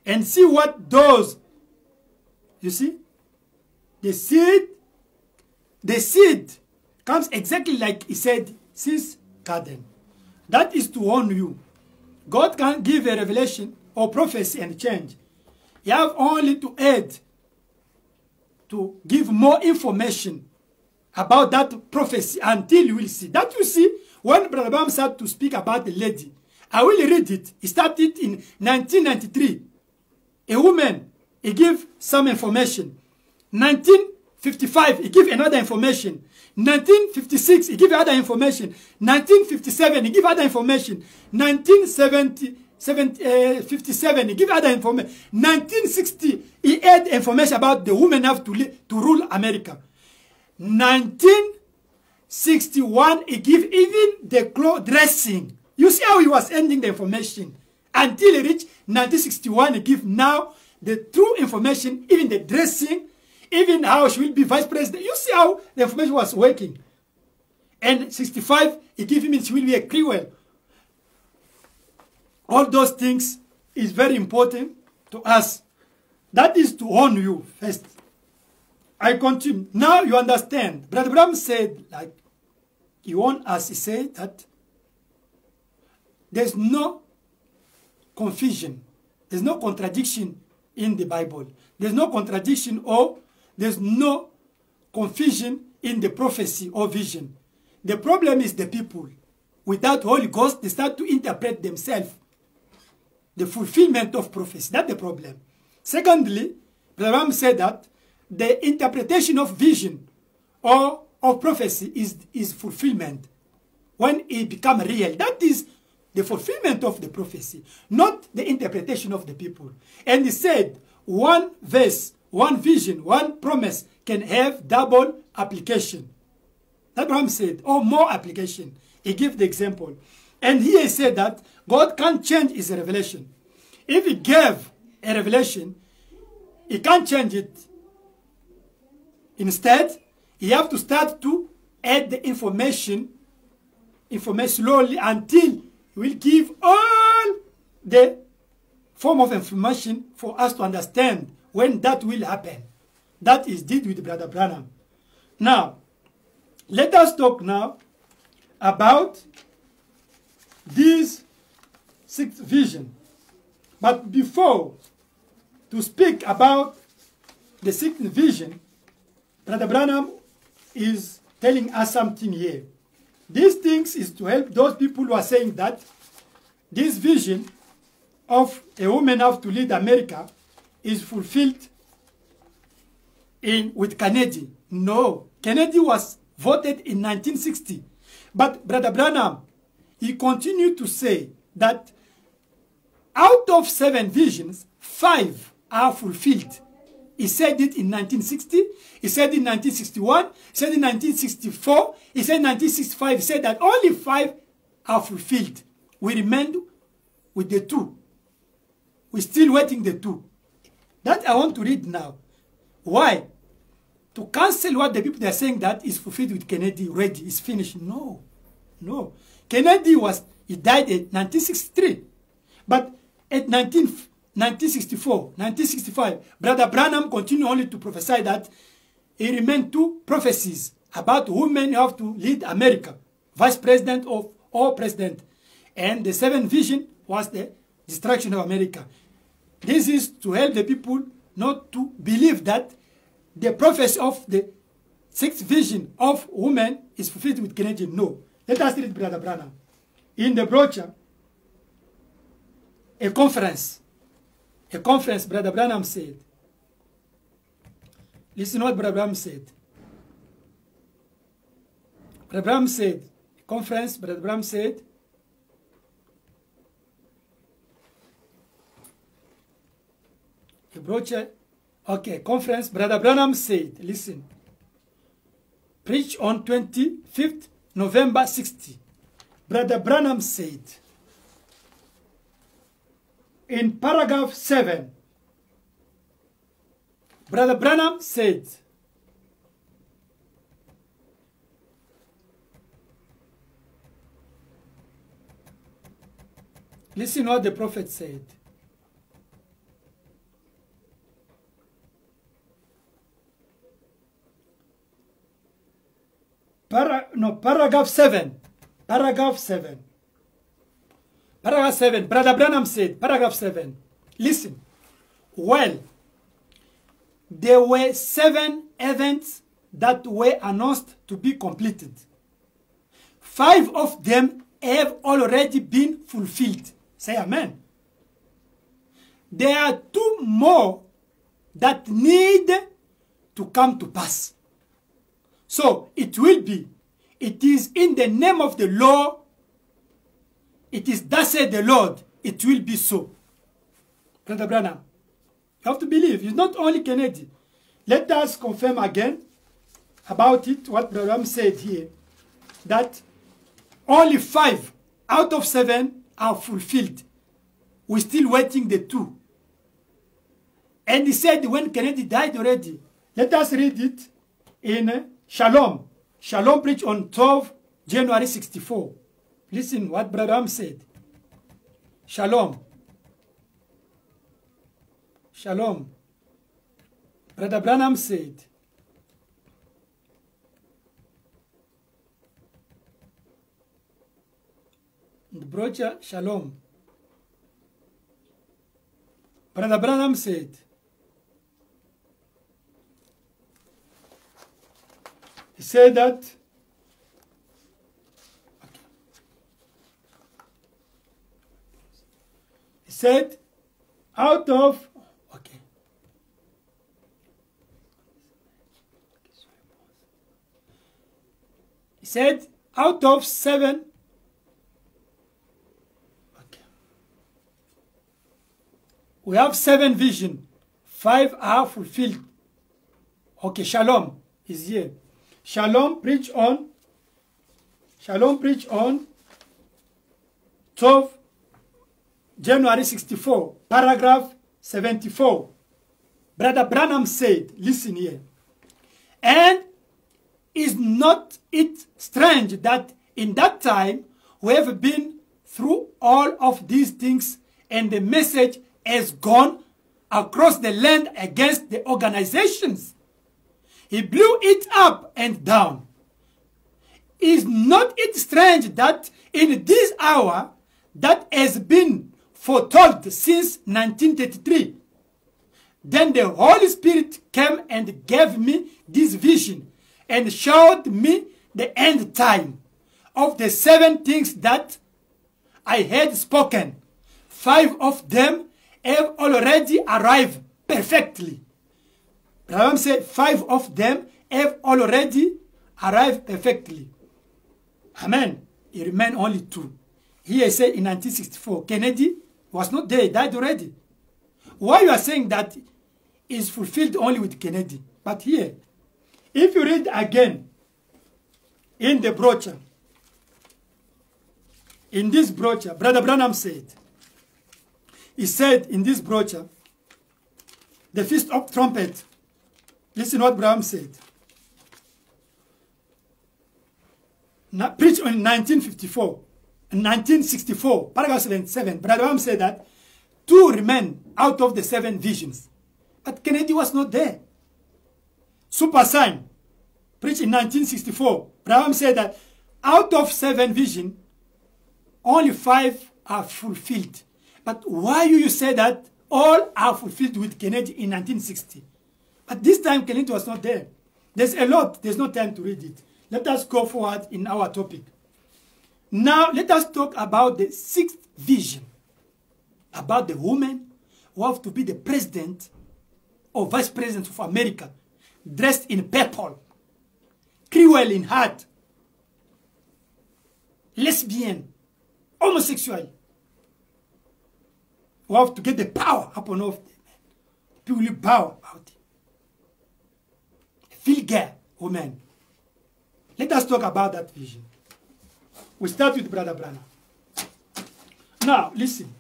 And see what those, you see, the seed comes exactly like he said since garden. That is to warn you. God can't give a revelation or prophecy and change. You have only to add, to give more information about that prophecy until you will see. That you see, when Brother Branham started to speak about the lady, I will read it. He started in 1993. A woman, he gave some information. 1955, he gave another information. 1956, he gave other information. 1957, he gave other information. 1957, he gave other information. 1960, he had information about the women have to rule America. 1961, he gave even the clothes dressing. You see how he was ending the information. Until he reached 1961, he gave now the true information, even the dressing, even how she will be vice president. You see how the information was working. And 65, he gave him she will be a cruel. All those things is very important to us. That is to warn you first. I continue. Now you understand. Brother Branham said, like, he warned us, he said that there's no confusion. There's no contradiction in the Bible. There's no contradiction or there's no confusion in the prophecy or vision. The problem is the people. Without Holy Ghost, they start to interpret themselves. The fulfillment of prophecy. That's the problem. Secondly, Brother Branham said that the interpretation of vision or of prophecy is fulfillment. When it becomes real. That is the fulfillment of the prophecy, not the interpretation of the people. And he said, one verse, one vision, one promise can have double application. Abraham said, or more application. He gave the example. And here he said that God can't change his revelation. If he gave a revelation, he can't change it. Instead, he have to start to add the information slowly until he will give all the form of information for us to understand when that will happen. That is did with Brother Branham. Now, let us talk now about this sixth vision. But before to speak about the sixth vision, Brother Branham is telling us something here. These things is to help those people who are saying that this vision of a woman have to lead America is fulfilled with Kennedy. No, Kennedy was voted in 1960. But Brother Branham, he continued to say that out of 7 visions, 5 are fulfilled. He said it in 1960, he said in 1961, he said in 1964, he said in 1965, he said that only 5 are fulfilled. We remained with the 2. We're still waiting the 2. That I want to read now. Why? To cancel what the people are saying that is fulfilled with Kennedy already, is finished. No. No. Kennedy he died in 1963. But at 1964, 1965, Brother Branham continued only to prophesy that he remained 2 prophecies about women who have to lead America, vice president or president. And the 7th vision was the destruction of America. This is to help the people not to believe that the prophecy of the 6th vision of women is fulfilled with Kennedy. No. Let us read Brother Branham. In the brochure, a conference, Brother Branham said. Listen what Brother Branham said. Brother Branham said, conference, Brother Branham said, a brochure, okay, conference, Brother Branham said, listen, preach on 25th November 60. Brother Branham said, in paragraph 7, Brother Branham said, listen what the prophet said. Paragraph 7. Paragraph 7. Paragraph 7. Brother Branham said, paragraph 7. Listen. Well, there were 7 events that were announced to be completed. 5 of them have already been fulfilled. Say amen. There are 2 more that need to come to pass. So it will be. It is in the name of the Lord. It is thus said the Lord. It will be so. Brother Branham, you have to believe. It's not only Kennedy. Let us confirm again about it, what Brother Branham said here. That only 5 out of 7 are fulfilled. We're still waiting the 2. And he said when Kennedy died already. Let us read it in Shalom. Shalom preached on 12 January 64. Listen what Brother Branham said. Shalom. Shalom. Brother Branham said, in the brochure, Shalom. Brother Branham said, he said that, okay. He said, out of, okay. He said, out of 7, We have 7 visions. 5 are fulfilled. Okay, Shalom is here. Shalom preach on 12 January 64, paragraph 74. Brother Branham said, listen here, and is not it strange that in that time we have been through all of these things and the message has gone across the land against the organizations? He blew it up and down. Is not it strange that in this hour that has been foretold since 1933, then the Holy Spirit came and gave me this vision and showed me the end time of the 7 things that I had spoken. 5 of them have already arrived perfectly. Branham said 5 of them have already arrived perfectly. Amen. It remained only 2. Here I say in 1964, Kennedy was not there, he died already. Why you are saying that is fulfilled only with Kennedy? But here, if you read again in the brochure, in this brochure, Brother Branham said, he said in this brochure, the Feast of Trumpet, listen what Branham said. Now, preached in 1964, paragraph 77, Brother Branham said that 2 remain out of the 7 visions. But Kennedy was not there. Super sign, preached in 1964, Branham said that out of 7 visions, only 5 are fulfilled. But why you say that all are fulfilled with Kennedy in 1960? But this time Kennedy was not there. There's a lot. There's no time to read it. Let us go forward in our topic. Now let us talk about the 6th vision. About the woman who have to be the president or vice president of America, dressed in purple, cruel in heart, lesbian, homosexual, who have to get the power upon all of them. People will bow about it. A vulgar woman. Let us talk about that vision. We start with Brother Branham. Now, listen.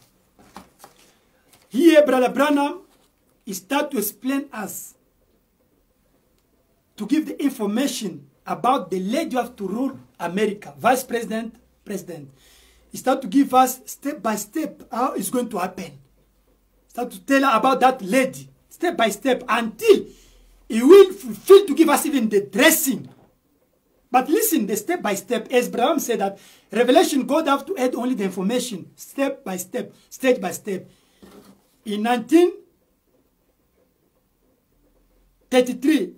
Here, Brother Branham is start to explain us, to give the information about the lady who have to rule America, vice president, president. He start to give us step by step how it's going to happen. Start to tell her about that lady, step by step, until he will fulfill to give us even the dressing. But listen, the step by step, as Branham said that Revelation, God have to add only the information, step by step, stage by step. In 1933,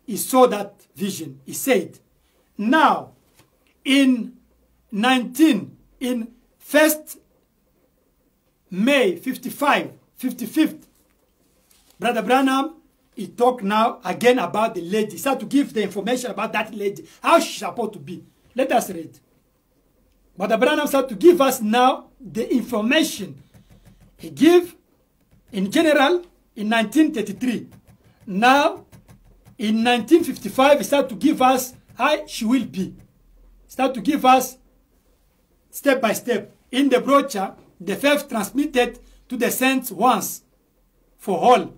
he saw that vision. He said, now, in 1st May 55th, Brother Branham, he talked now again about the lady. He started to give the information about that lady, how she's supposed to be. Let us read. Brother Branham started to give us now the information. He gave in general in 1933. Now, in 1955, he started to give us how she will be. He started to give us step by step. In the brochure, the faith transmitted to the saints once for all.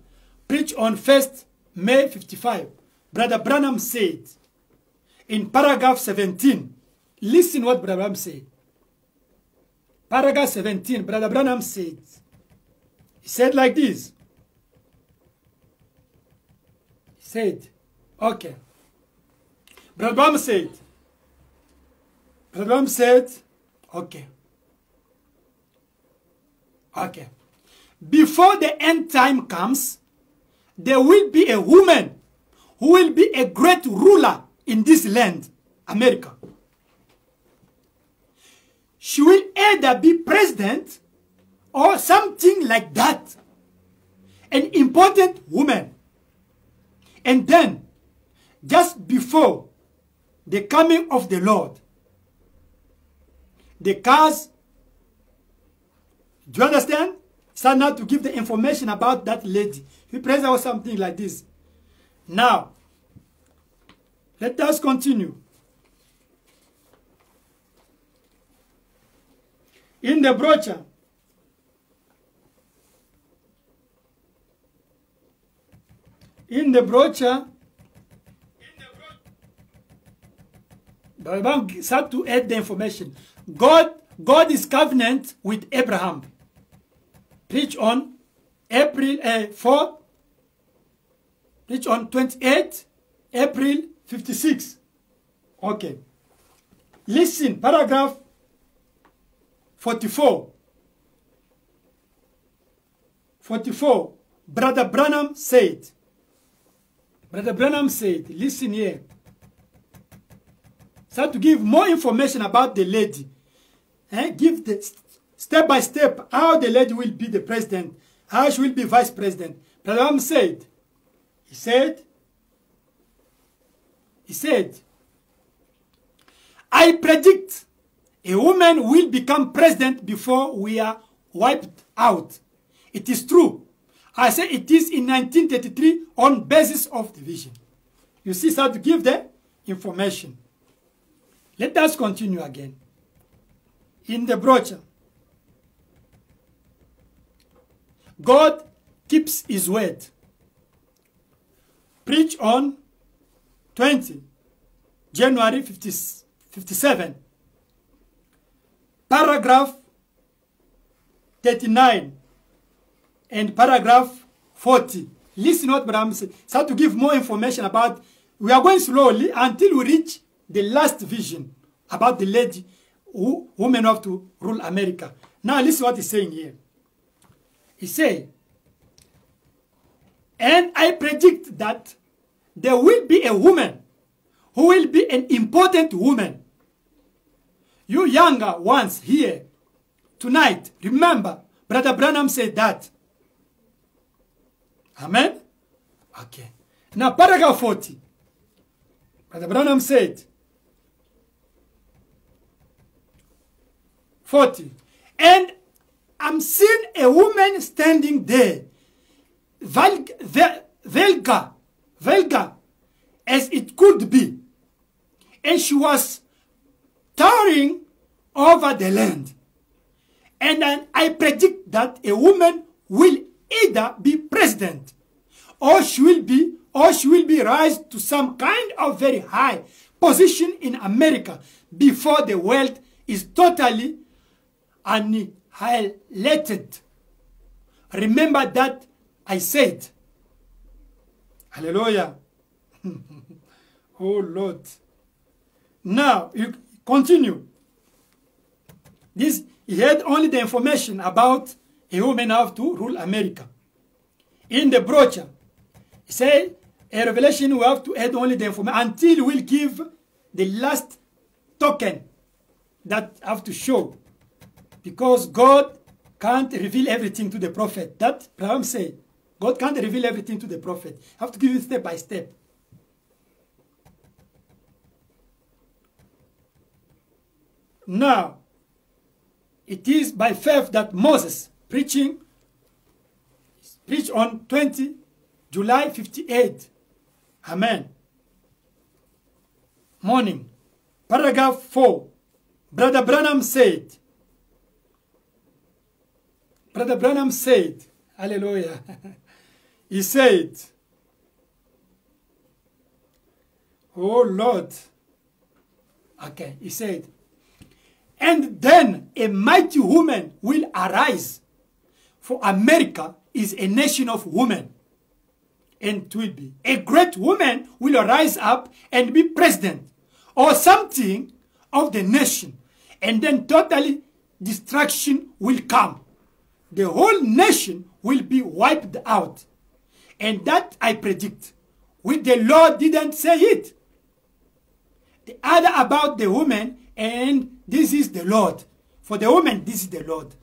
Preached on 1st May 55. Brother Branham said in paragraph 17, listen what Brother Branham said. Paragraph 17, Brother Branham said, he said like this. He said, okay. Brother Branham said, okay. Okay. Before the end time comes, there will be a woman who will be a great ruler in this land, America. She will either be president or something like that. An important woman. And then, just before the coming of the Lord, the cars, do you understand? start now to give the information about that lady. He prays out something like this. Now, let us continue. In the brochure, the Bible start to add the information. God is covenant with Abraham. Preach on April 4. Preach on 28 April 56. Okay. Listen, paragraph 44. 44. Brother Branham said, listen here. Start to give more information about the lady. Give the step by step how the lady will be the president, how she will be vice president. Brother Branham said, he said, I predict a woman will become president before we are wiped out. It is true. I say it is in 1933 on basis of the vision. You see, start to give the information. Let us continue again. In the brochure, God keeps his word. Preach on 20 January 57. Paragraph 39 and paragraph 40. Listen what Braham said. Start to give more information about. We are going slowly until we reach the last vision about the lady who woman have to rule America. Now listen what he's saying here. He said, and I predict that there will be a woman who will be an important woman. You younger ones here tonight, remember, Brother Branham said that. Amen? Okay. Now paragraph 40. Brother Branham said, 40. And I'm seeing a woman standing there, vulgar, as it could be. And she was towering over the land. And then I predict that a woman will either be president, or she will be raised to some kind of very high position in America before the world is totally annihilated. Remember that I said. Hallelujah. Oh Lord. Now you continue. This he had only the information about a woman have to rule America. In the brochure, he said a revelation we have to add only the information until we'll give the last token that have to show. Because God can't reveal everything to the prophet. That Abraham said. God can't reveal everything to the prophet. You have to give it step by step. Now, it is by faith that Moses preached on 20 July 58. Amen. Morning. Paragraph 4. Brother Branham said, hallelujah, he said, oh Lord, okay, he said, and then a mighty woman will arise, for America is a nation of women, and it will be. A great woman will rise up and be president, or something of the nation, and then totally destruction will come. The whole nation will be wiped out. And that I predict. With the Lord didn't say it. The other about the woman, and this is the Lord. For the woman, this is the Lord.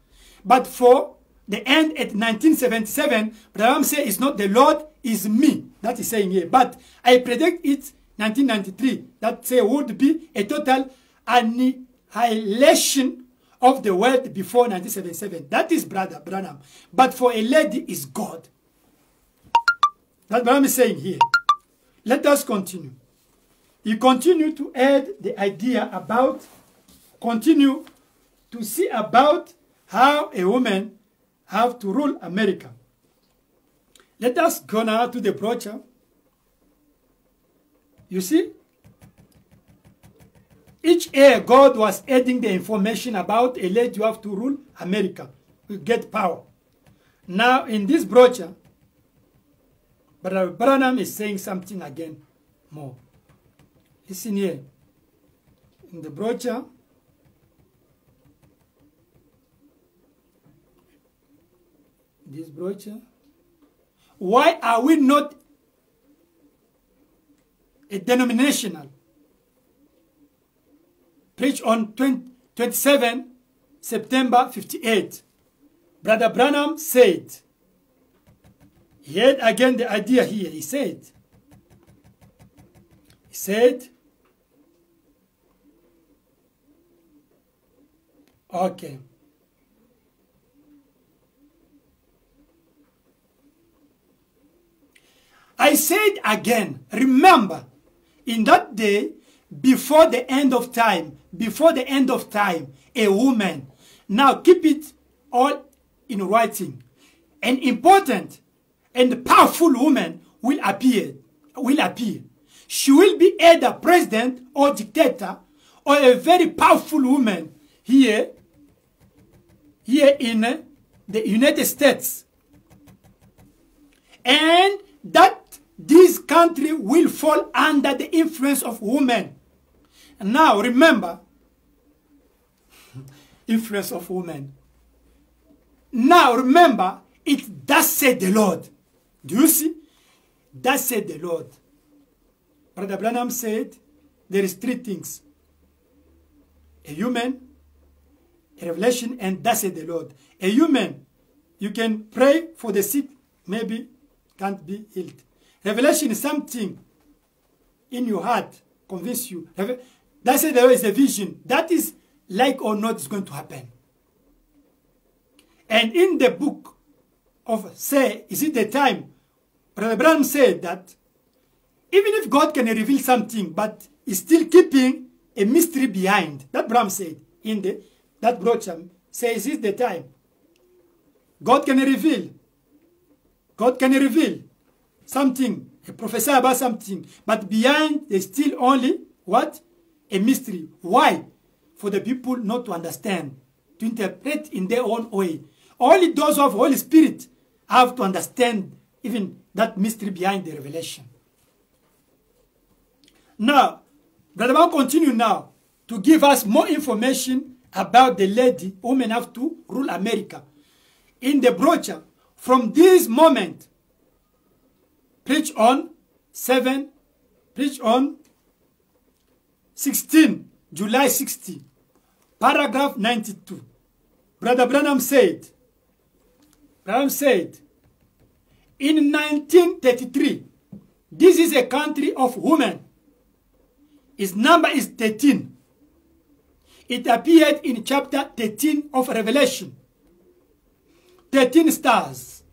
But for the end at 1977, Braham says it's not the Lord, it's me. That is saying here. But I predict it 1993. That say would be a total annihilation of the world before 1977. That is Brother Branham. But for a lady is God. That's what I'm saying here. Let us continue. You continue to add the idea about, continue to see about how a woman have to rule America. Let us go now to the brochure. You see? Each year, God was adding the information about a lady who have to rule America, will get power. Now, in this brochure, Brother Branham is saying something again more. Listen here. In the brochure, this brochure, why are we not a denominational? Preached on 27 September 58. Brother Branham said, he had again the idea here. He said, okay. I said again, remember, in that day, before the end of time, a woman, now keep it all in writing, an important and powerful woman will appear. She will be either president or dictator or a very powerful woman here in the United States. And that this country will fall under the influence of women. Now remember, influence of women. Now remember, it does say the Lord. Do you see? Does say the Lord. Brother Branham said there is three things: a human, a revelation, and thus say the Lord. A human, you can pray for the sick, maybe can't be healed. Revelation is something in your heart, convince you. Thus say the Lord is a vision. That is like or not is going to happen. And in the book of Say, Is It the Time? Brother Branham said that even if God can reveal something, but is still keeping a mystery behind. That Branham said in that brochure, says, Is it the time? God can reveal. God can reveal something, prophesy about something, but behind there's still only what? A mystery. Why? For the people not to understand, to interpret in their own way. Only those of Holy Spirit have to understand even that mystery behind the revelation. Now, Brother Branham continue now to give us more information about the lady women have to rule America. In the brochure, from this moment, preach on 16, July 60, paragraph 92. Brother Branham said, in 1933, this is a country of women. Its number is 13. It appeared in chapter 13 of Revelation. 13 stars,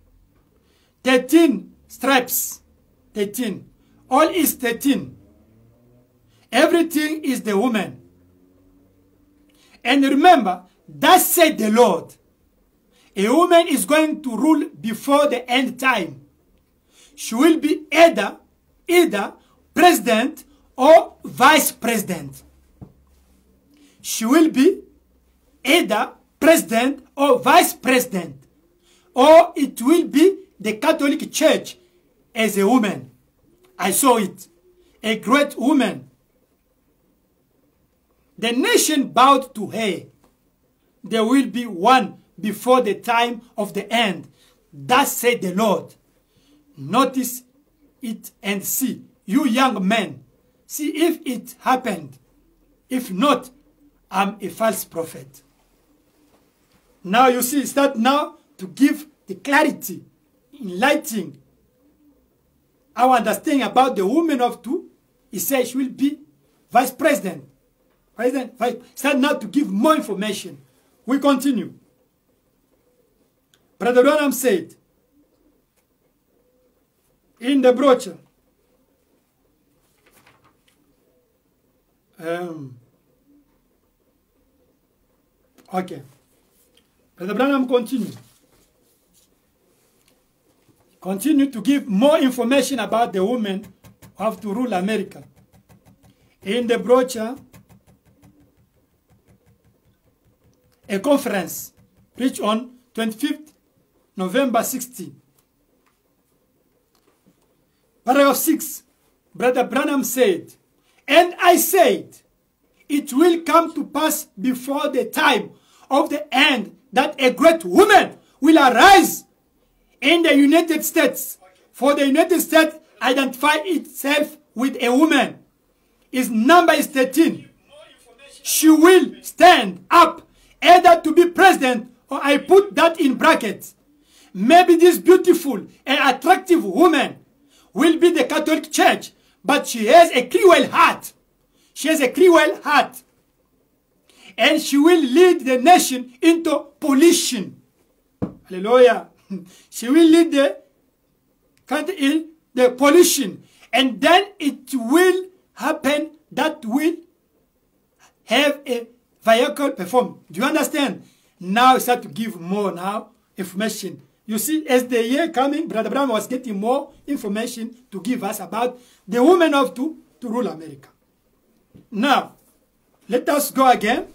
13 stripes, 13. All is 13. Everything is the woman. And remember, thus said the Lord, a woman is going to rule before the end time. She will be either president or vice president. She will be either president or vice president. Or it will be the Catholic Church as a woman. I saw it. A great woman. The nation bowed to her. There will be one before the time of the end. Thus said the Lord. Notice it and see. You young men, see if it happened. If not, I'm a false prophet. Now you see, start now to give the clarity, enlightening our understanding about the woman of two. He says she will be vice president. Start now to give more information. We continue. Brother Branham said in the brochure, okay. Brother Branham continue to give more information about the women who have to rule America. In the brochure, a conference preached on 25th November 16. Paragraph 6, Brother Branham said, "And I said, it will come to pass before the time of the end that a great woman will arise in the United States. For the United States identify itself with a woman. Its number is 13. She will stand up either to be president, or I put that in brackets. Maybe this beautiful and attractive woman will be the Catholic Church, but she has a cruel heart. She has a cruel heart. And she will lead the nation into pollution." Hallelujah. She will lead the country in the pollution. And then it will happen that will have a vehicle perform. Do you understand? Now it's start to give more now information. You see, as the year coming, Brother Branham was getting more information to give us about the women of to rule America. Now, let us go again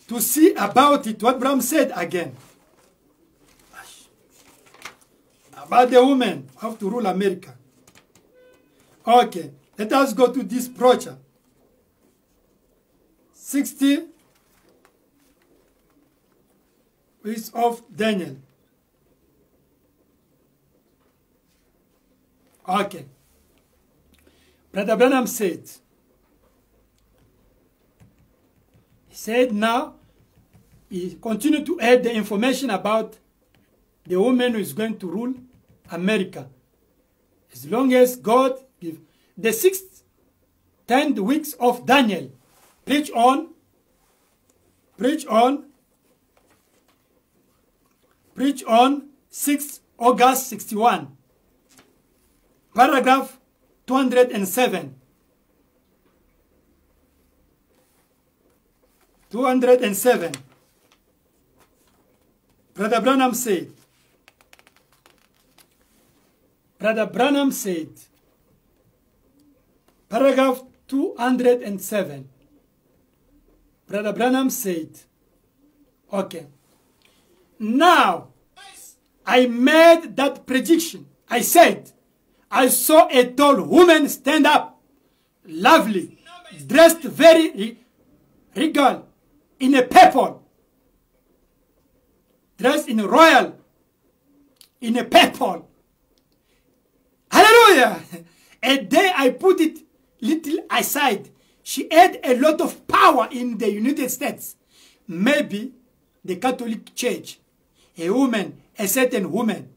to see about it, what Branham said again. About the women who have to rule America. Okay, let us go to this brochure. 60 weeks of Daniel. Okay. Brother Branham said, now, he continued to add the information about the woman who is going to rule America. As long as God gives the 6th 10 weeks of Daniel, preach on 6 August 61, paragraph 207. 207. Brother Branham said, paragraph 207. Brother Branham said, okay, now I made that prediction. I said, I saw a tall woman stand up, lovely, dressed very regal, in a purple, dressed in royal, in a purple. Hallelujah! A day I put it little aside. She had a lot of power in the United States. Maybe the Catholic Church, a woman, a certain woman.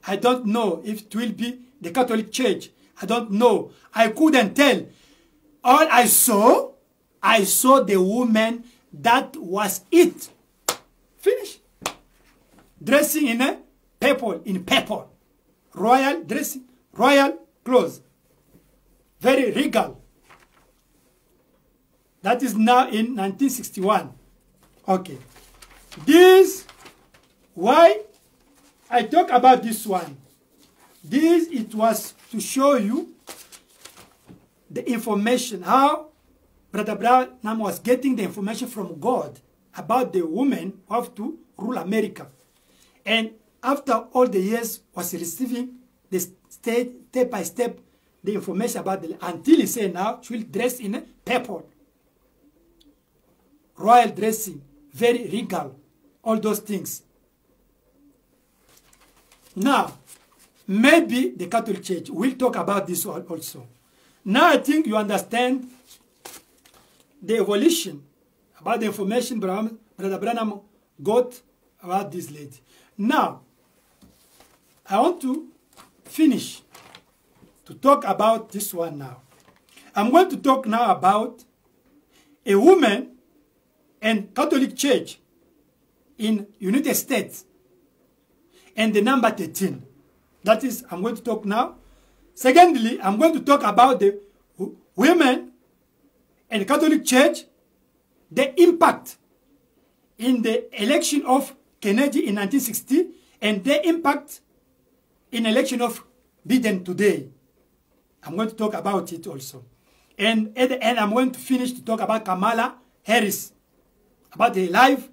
I don't know if it will be the Catholic Church. I don't know. I couldn't tell. All I saw the woman, that was it. Finish. Dressing in a purple, royal dressing, royal clothes. Very regal. That is now in 1961. Okay. This, why I talk about this one. This, it was to show you the information, how Brother Branham was getting the information from God about the women who have to rule America. And after all the years was receiving the step by step the information about the, until he said now she will dress in a purple, royal dressing, very regal, all those things. Now, maybe the Catholic Church will talk about this one also. Now I think you understand the evolution about the information Brother Branham got about this lady. Now, I want to finish to talk about this one now. I'm going to talk now about a woman and Catholic Church in United States, and the number 13. That is, I'm going to talk now. Secondly, I'm going to talk about the women and Catholic Church, the impact in the election of Kennedy in 1960, and the impact in election of Biden today. I'm going to talk about it also. And at the end, I'm going to finish to talk about Kamala Harris, about her life,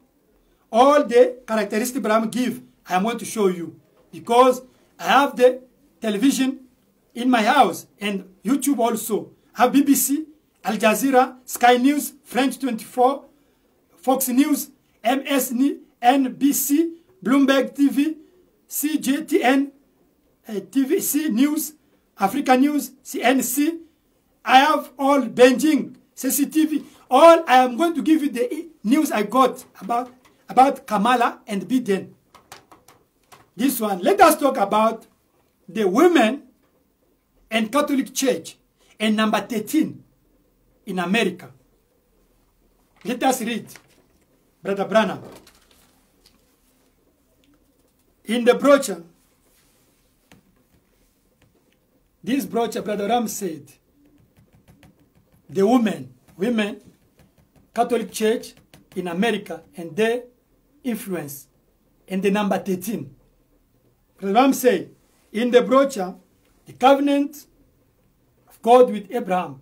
all the characteristics Abraham give, I'm going to show you. Because I have the television in my house and YouTube also. I have BBC, Al Jazeera, Sky News, French 24, Fox News, MSNBC, Bloomberg TV, CGTN, TVC News, Africa News, CNC. I have all Beijing, CCTV. All I am going to give you the news I got about Kamala and Biden. This one. Let us talk about the women and Catholic Church and number 13 in America. Let us read, Brother Branham. In the brochure, this brochure, Brother Ram said, the women, Catholic Church in America and their influence, and the number 13. Brother Ram said, in the brochure, the covenant of God with Abraham.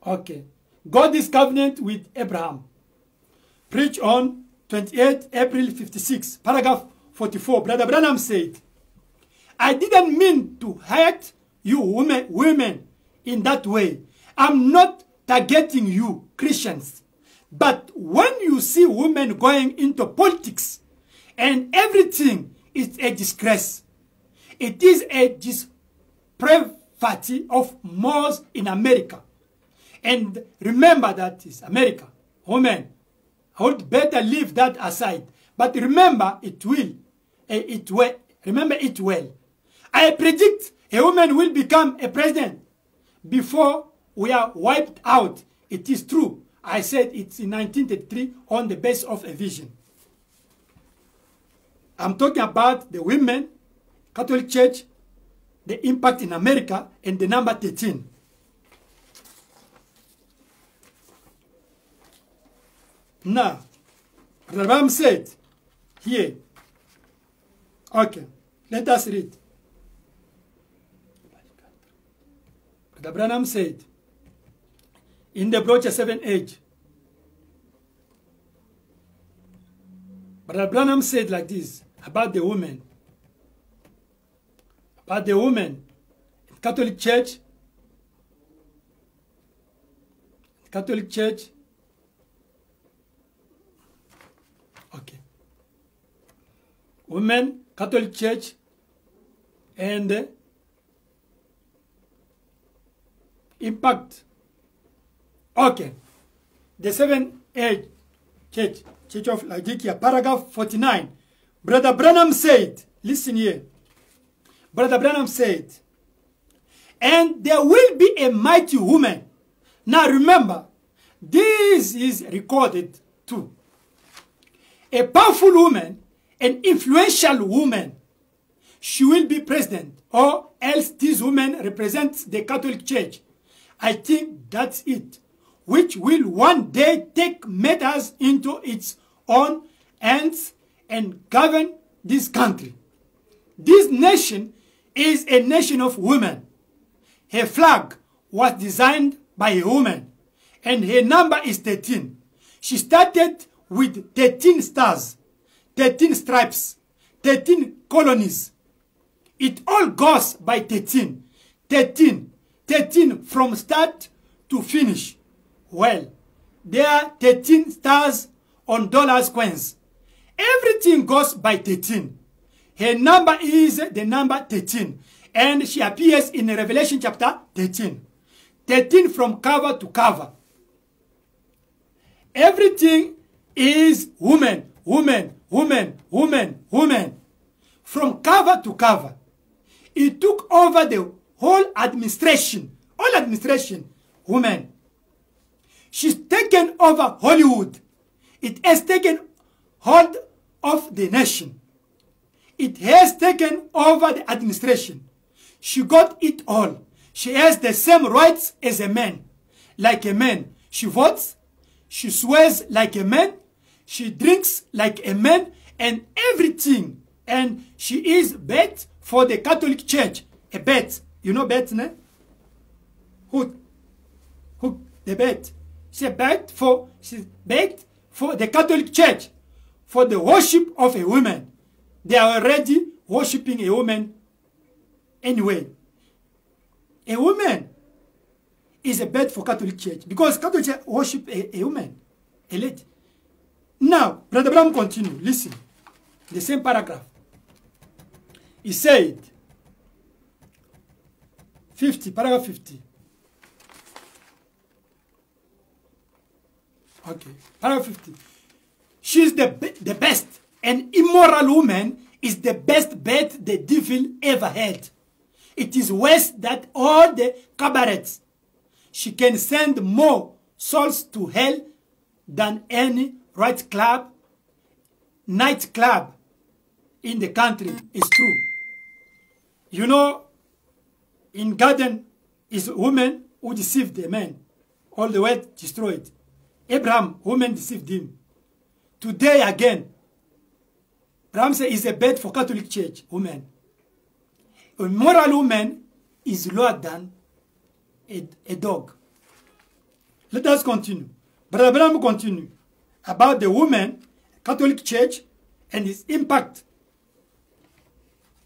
Okay. God's covenant with Abraham. Preach on 28 April 56, paragraph 44. Brother Branham said, I didn't mean to hurt you women in that way. I'm not targeting you, Christians. But when you see women going into politics and everything is a disgrace, it is a depravity of morals in America. And remember that is America. Women, I would better leave that aside. But remember it will. Remember it well. I predict a woman will become a president before we are wiped out. It is true. I said it's in 1933 on the basis of a vision. I'm talking about the women, Catholic Church, the impact in America, and the number 13. Now, Brother Ram said here, okay, let us read. Brother Branham said, in the brochure 7H, Brother Branham said like this about the women. About the women in Catholic Church. Catholic Church. Okay. Women, Catholic Church, and impact. Okay. The 7th Church of Laodicea, paragraph 49. Brother Branham said, listen here. Brother Branham said, and there will be a mighty woman. Now remember, this is recorded too. A powerful woman, an influential woman, she will be president, or else this woman represents the Catholic Church. I think that's it, which will one day take matters into its own hands and govern this country. This nation is a nation of women. Her flag was designed by a woman, and her number is 13. She started with 13 stars, 13 stripes, 13 colonies. It all goes by 13. 13. 13 from start to finish. Well, there are 13 stars on dollars coins. Everything goes by 13. Her number is the number 13. And she appears in Revelation chapter 13. 13 from cover to cover. Everything is woman, woman, woman, woman, woman. From cover to cover. It took over the whole administration. All administration, women. She's taken over Hollywood. It has taken hold of the nation. It has taken over the administration. She got it all. She has the same rights as a man. Like a man, she votes, she swears like a man, she drinks like a man, and everything. And she is bet for the Catholic Church. A bet. You know bet, ne? Who? The bet. She's bet for the Catholic Church, for the worship of a woman. They are already worshiping a woman anyway. A woman is a bet for Catholic Church because Catholic Church worship a woman, a lady. Now, Brother Branham continue. Listen, the same paragraph. He said, 50, paragraph 50. Okay, paragraph 50. She's the best. An immoral woman is the best bet the devil ever had. It is worse than all the cabarets. She can send more souls to hell than any nightclub in the country. It's true. You know, in Garden is a woman who deceived the man. All the way destroyed. Abraham, woman deceived him. Today again, Ramsey is a bet for Catholic Church, woman. A moral woman is lower than a dog. Let us continue. Brother Branham continue about the woman, Catholic Church, and its impact.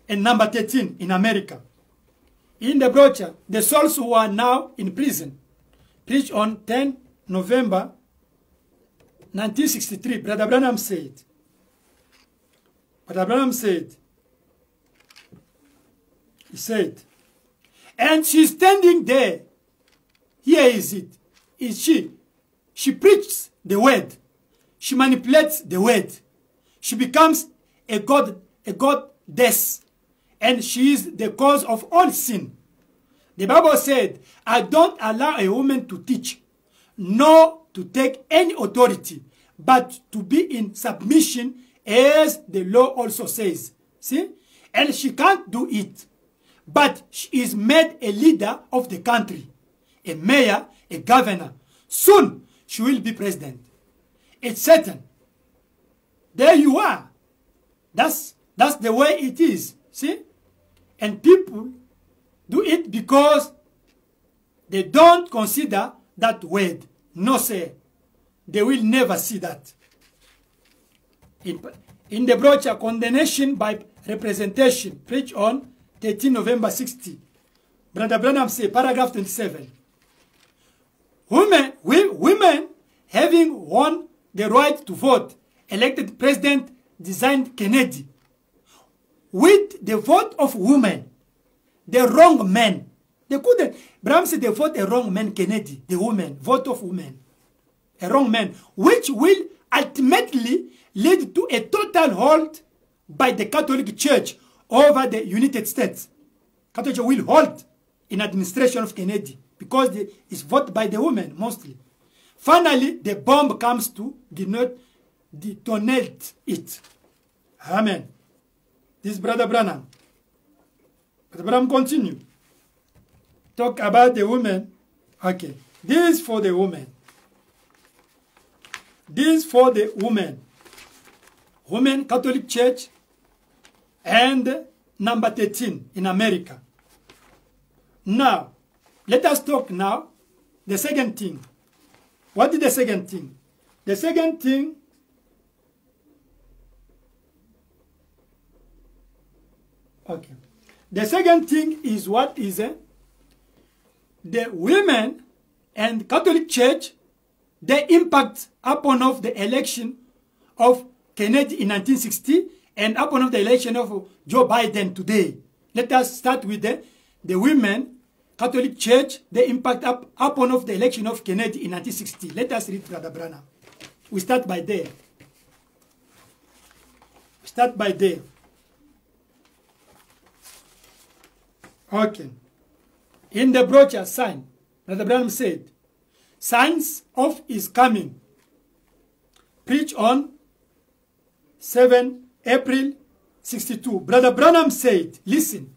And number 13 in America. In the brochure, the souls who are now in prison, preached on 10 November 1963, Brother Branham said, he said, and she's standing there. Here is it. Is she? She preaches the word. She manipulates the word. She becomes a goddess. And she is the cause of all sin. The Bible said, I don't allow a woman to teach, nor to take any authority, but to be in submission as the law also says. See? And she can't do it. But she is made a leader of the country, a mayor, a governor. Soon she will be president. It's certain. There you are. That's the way it is. See? And people do it because they don't consider that word. No, sir. They will never see that. In the brochure, Condemnation by Representation, preached on 13 November 60, Brother Branham says, paragraph 27, women having won the right to vote, elected President designed Kennedy. With the vote of women, the wrong man. They couldn't. Branham said they vote a wrong man, Kennedy, the woman, vote of women. A wrong man, which will ultimately lead to a total hold by the Catholic Church over the United States. Catholic Church will hold in administration of Kennedy because it's voted by the women mostly. Finally, the bomb comes to detonate it. Amen. This is Brother Branham. Brother Branham continue. Talk about the women. Okay. This is for the women. This is for the women. Women Catholic Church and number 13 in America. Now, let us talk now the second thing. What is the second thing? The second thing okay. The second thing is what is the women and Catholic Church, the impact upon of the election of Kennedy in 1960 and upon of the election of Joe Biden today. Let us start with the women, Catholic Church, the impact upon of the election of Kennedy in 1960. Let us read Brother Branham. We start by there. We start by there. Okay. In the brochure sign, Brother Branham said, signs of his coming. Preach on 7 April 62. Brother Branham said, listen,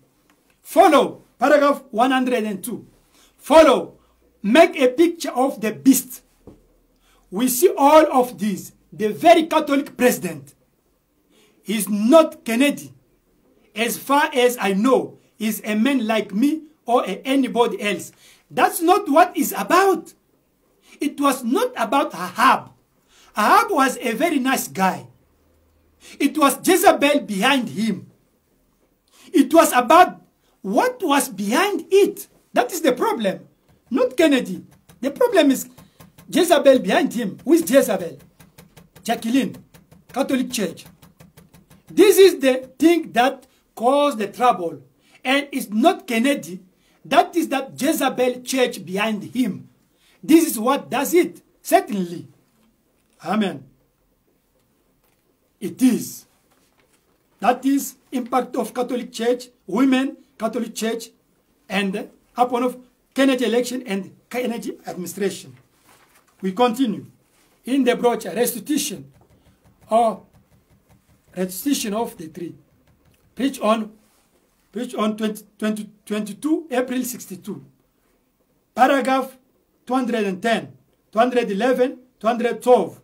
follow, paragraph 102. Follow, make a picture of the beast. We see all of these. The very Catholic president is not Kennedy. As far as I know, is a man like me or anybody else. That's not what it's about. It was not about Ahab. Ahab was a very nice guy. It was Jezebel behind him. It was about what was behind it. That is the problem. Not Kennedy. The problem is Jezebel behind him. Who is Jezebel? Jacqueline, Catholic Church. This is the thing that caused the trouble. And it's not Kennedy. That is that Jezebel church behind him. This is what does it. Certainly. Amen. It is. That is impact of Catholic Church, women, Catholic Church, and upon of Kennedy election and Kennedy administration. We continue. In the brochure, restitution of the tree. Preach on 22 April 62. Paragraph 210, 211, 212.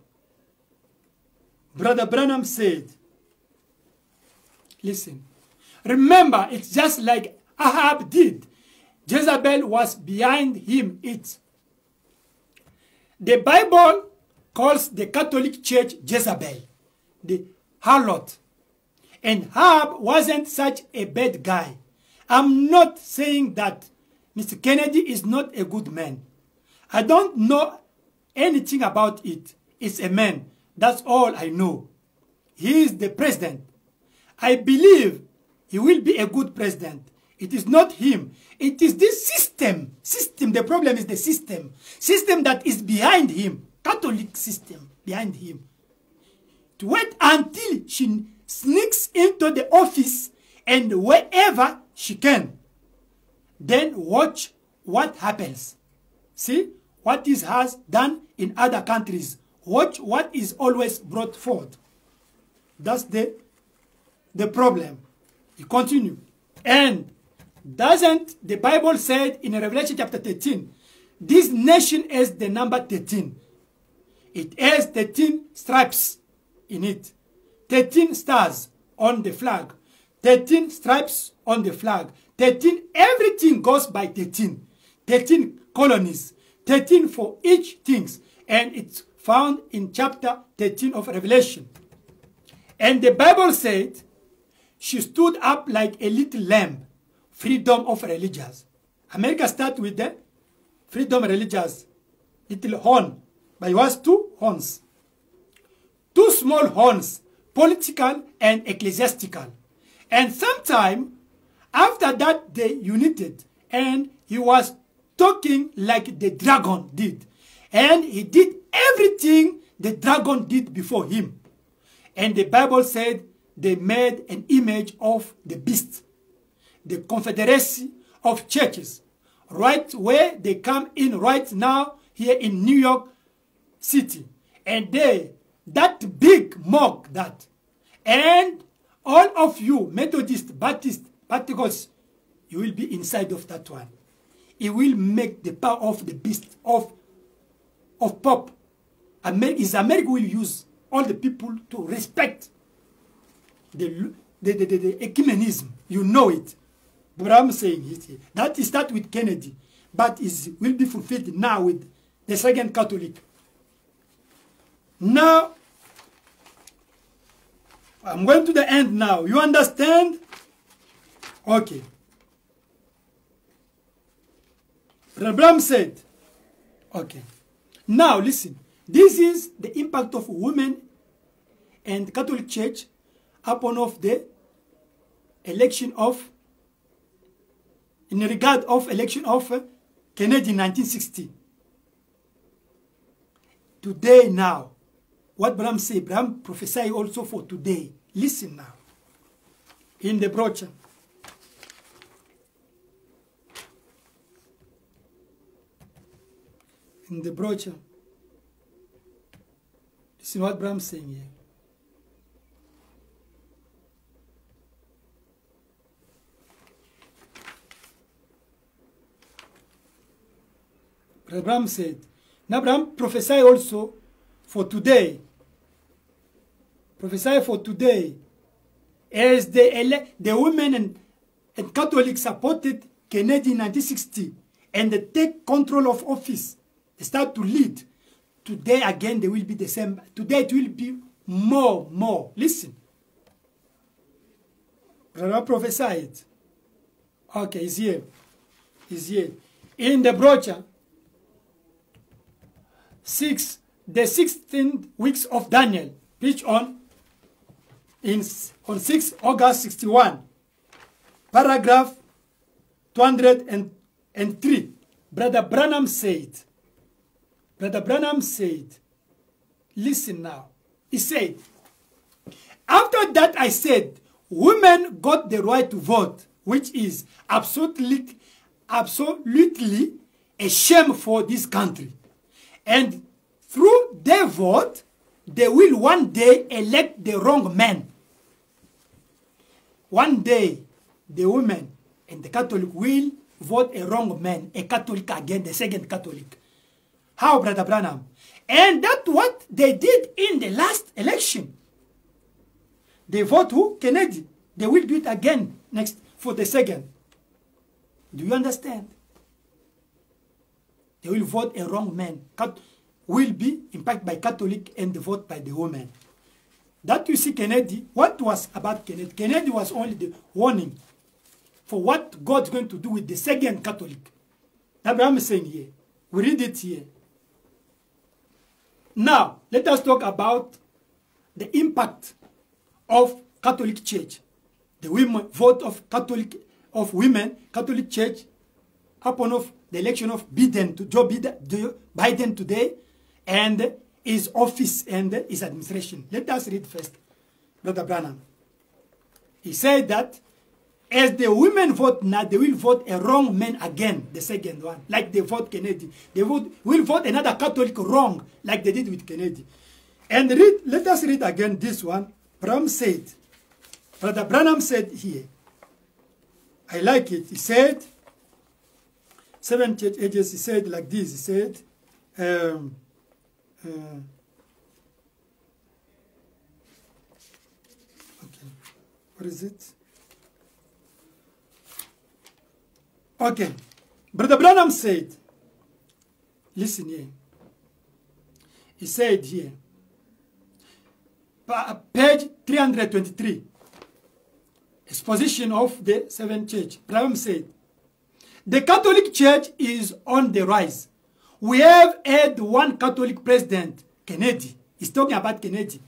Brother Branham said, listen, remember, it's just like Ahab did. Jezebel was behind him. The Bible calls the Catholic Church Jezebel, the harlot. And Ahab wasn't such a bad guy. I'm not saying that Mr. Kennedy is not a good man. I don't know anything about it. It's a man. That's all I know. He is the president. I believe he will be a good president. It is not him. It is this system. The problem is the system. System that is behind him. Catholic system behind him. To wait until she sneaks into the office and wherever she can. Then watch what happens. See what is has done in other countries. Watch what is always brought forth. That's the problem. You continue. And doesn't the Bible said in Revelation chapter 13, this nation has the number 13. It has 13 stripes in it. 13 stars on the flag. 13 stripes on the flag. 13, everything goes by 13. 13 colonies. 13 for each things. And it's found in chapter 13 of Revelation. And the Bible said, she stood up like a little lamb. Freedom of religious. America start with the freedom religious. Little horn. But it was 2 horns. 2 small horns. Political and ecclesiastical. And sometime after that they united. And he was talking like the dragon did. And he did everything the dragon did before him. And the Bible said they made an image of the beast. The confederacy of churches. Right where they come in right now here in New York City. And that big mock that. And all of you, Methodist, Baptist, Pentecostals, you will be inside of that one. It will make the power of the beast of Pope. America will use all the people to respect the ecumenism. You know it. But I'm saying it. That is start with Kennedy. But it will be fulfilled now with the Second Catholic. Now, I'm going to the end now. You understand? Okay. Rabram said, okay. Now listen. This is the impact of women and Catholic Church upon of the election of, in regard of election of Kennedy in 1960. Today now, what Branham said, Branham prophesied also for today. Listen now. In the brochure. in the brochure. This is what Branham's saying here. Branham said, now Branham prophesied also for today. Prophesy for today. As the women and Catholics supported Kennedy in 1960 and they take control of office, they start to lead. Today again they will be the same. Today it will be more. Listen. Branham prophesied. Okay, it's here. It's here. In the brochure, the 16 weeks of Daniel, preached on 6 August 61, paragraph 203. Brother Branham said, listen now. He said, after that I said, women got the right to vote, which is absolutely a shame for this country. And through their vote, they will one day elect the wrong man. One day, the women and the Catholic will vote a wrong man, a Catholic again, the second Catholic. How, Brother Branham? And that's what they did in the last election. They vote who? Kennedy. They will do it again next for the second. Do you understand? They will vote a wrong man. Will be impacted by Catholic and the vote by the woman. That you see Kennedy, what was about Kennedy? Kennedy was only the warning for what God's going to do with the second Catholic. Abraham is saying here. We read it here. Now, let us talk about the impact of Catholic Church. The women vote of women, Catholic Church, upon of the election of Joe Biden today, and his office and his administration. Let us read first, Brother Branham. He said that as the women vote now, they will vote a wrong man again, the second one, like they vote Kennedy. They will vote another Catholic wrong, like they did with Kennedy. And let us read again this one. Brother Branham said here, I like it. He said, 7 church ages, he said like this, he said, okay, what is it? Okay, Brother Branham said, listen here, he said here, page 323, exposition of the 7th church. Branham said, the Catholic Church is on the rise. We have had one Catholic president, Kennedy. He's talking about Kennedy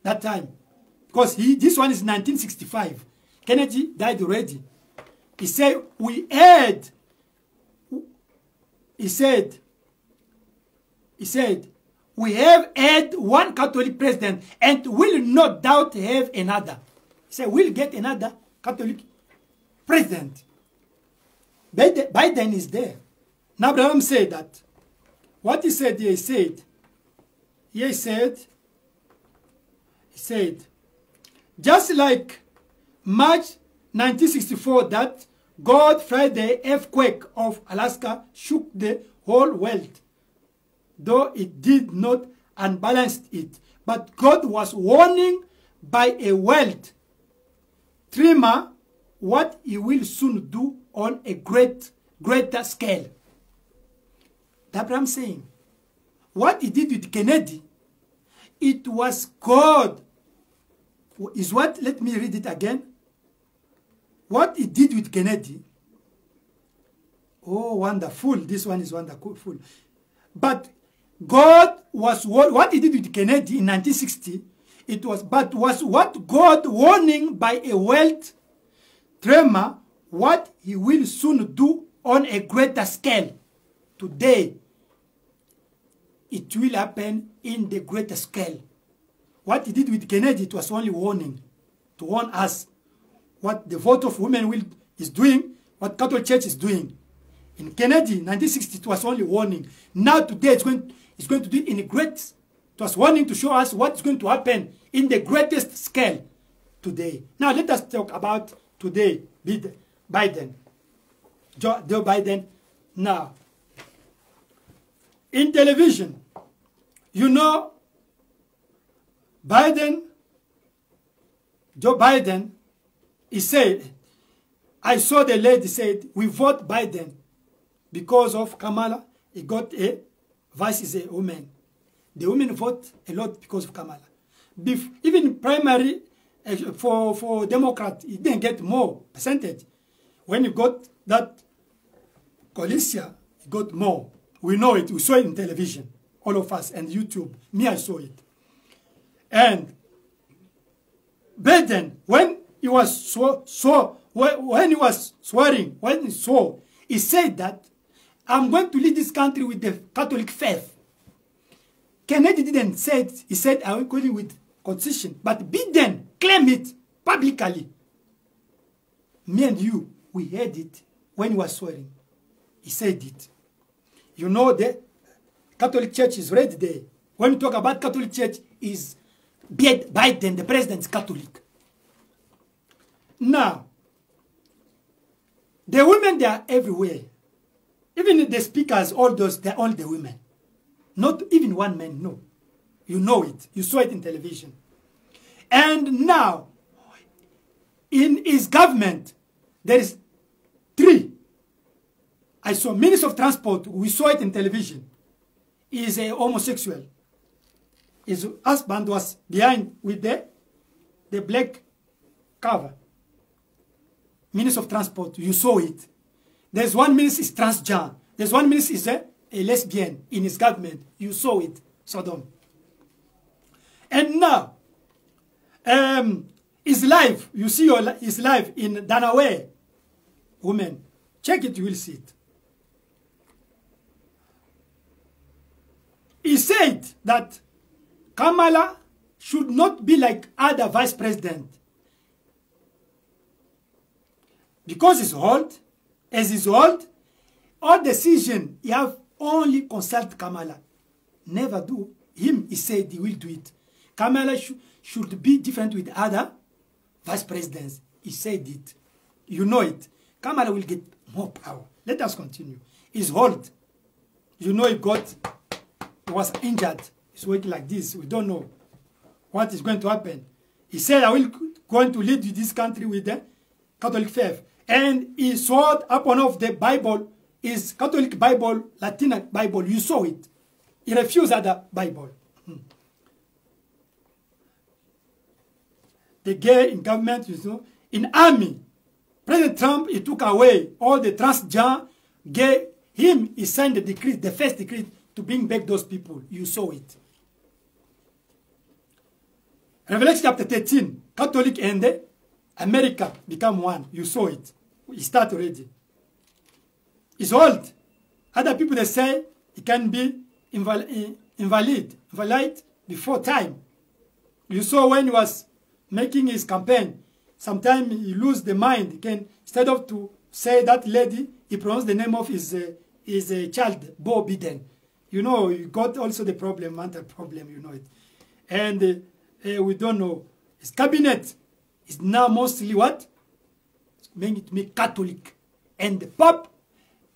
that time. Because this one is 1965. Kennedy died already. He said, we have had one Catholic president and will no doubt have another. He said, we'll get another Catholic president. Biden is there. Now Abraham said that. What he said here, he said, just like March 1964 that God Friday earthquake of Alaska shook the whole world, though it did not unbalance it. But God was warning by a world tremor what he will soon do on a greater scale. That's what I'm saying. What he did with Kennedy, it was God. Is what? Let me read it again. What he did with Kennedy. Oh, wonderful. This one is wonderful. But God was what he did with Kennedy in 1960. It was what God warning by a world tremor what he will soon do on a greater scale. Today, it will happen in the greater scale. What he did with Kennedy, it was only warning, to warn us what the vote of women is doing, what Catholic Church is doing. In Kennedy, 1960, it was only warning. Now today, it's going to do it in a great. It was warning to show us what's going to happen in the greatest scale today. Now let us talk about today, Biden, Joe Biden. Now, in television, you know, Joe Biden, he said, I saw the lady said, we vote Biden because of Kamala. He got a vice is a woman. The women vote a lot because of Kamala. Even primary for Democrat, he didn't get more percentage. When you got that Coalition, he got more. We know it. We saw it in television, all of us, and YouTube. Me, I saw it. And Biden, when he was when he was swearing, when he swore, he said that I'm going to lead this country with the Catholic faith. Kennedy didn't say it. He said I'm going with constitution. But Biden claimed it publicly. Me and you, we heard it when he was swearing. He said it. You know the Catholic Church is right there. When we talk about Catholic Church, is Biden, the president's Catholic. Now, the women, they are everywhere. Even the speakers, all those, they're all the women. Not even one man, no. You know it. You saw it in television. And now, in his government, there is 3. I saw Minister of Transport, we saw it in television. He is a homosexual. His husband was behind with the black cover. Minister of Transport, you saw it. There's one minister is transgender. There's one minister is a lesbian in his government. You saw it, Sodom. And now, his life, you see his life in Danaway, women. Check it, you will see it. He said that Kamala should not be like other vice president. Because he's old, as he's old, all decision, you have only consult Kamala. Never do. Him, he said he will do it. Kamala should be different with other vice presidents. He said it. You know it. Kamala will get more power. Let us continue. He's old. You know he was injured. He's working like this. We don't know what is going to happen. He said, I will going to lead this country with the Catholic faith. And he swore upon of the Bible, his Catholic Bible, Latin Bible. You saw it. He refused other Bible. The gay in government, you know, in army. President Trump, he took away all the transgender, gay. Him, he signed the decree, the first decree, to bring back those people. You saw it. Revelation chapter 13, Catholic and America become one. You saw it. It started already. It's old. Other people, they say it can be invalid before time. You saw when he was making his campaign, sometimes he lose the mind. He can, instead of to say that lady, he pronounced the name of his child, Bo Biden. You know, you got also the problem, mental problem, you know it. And we don't know. His cabinet is now mostly what? Making it to make Catholic. And the Pope,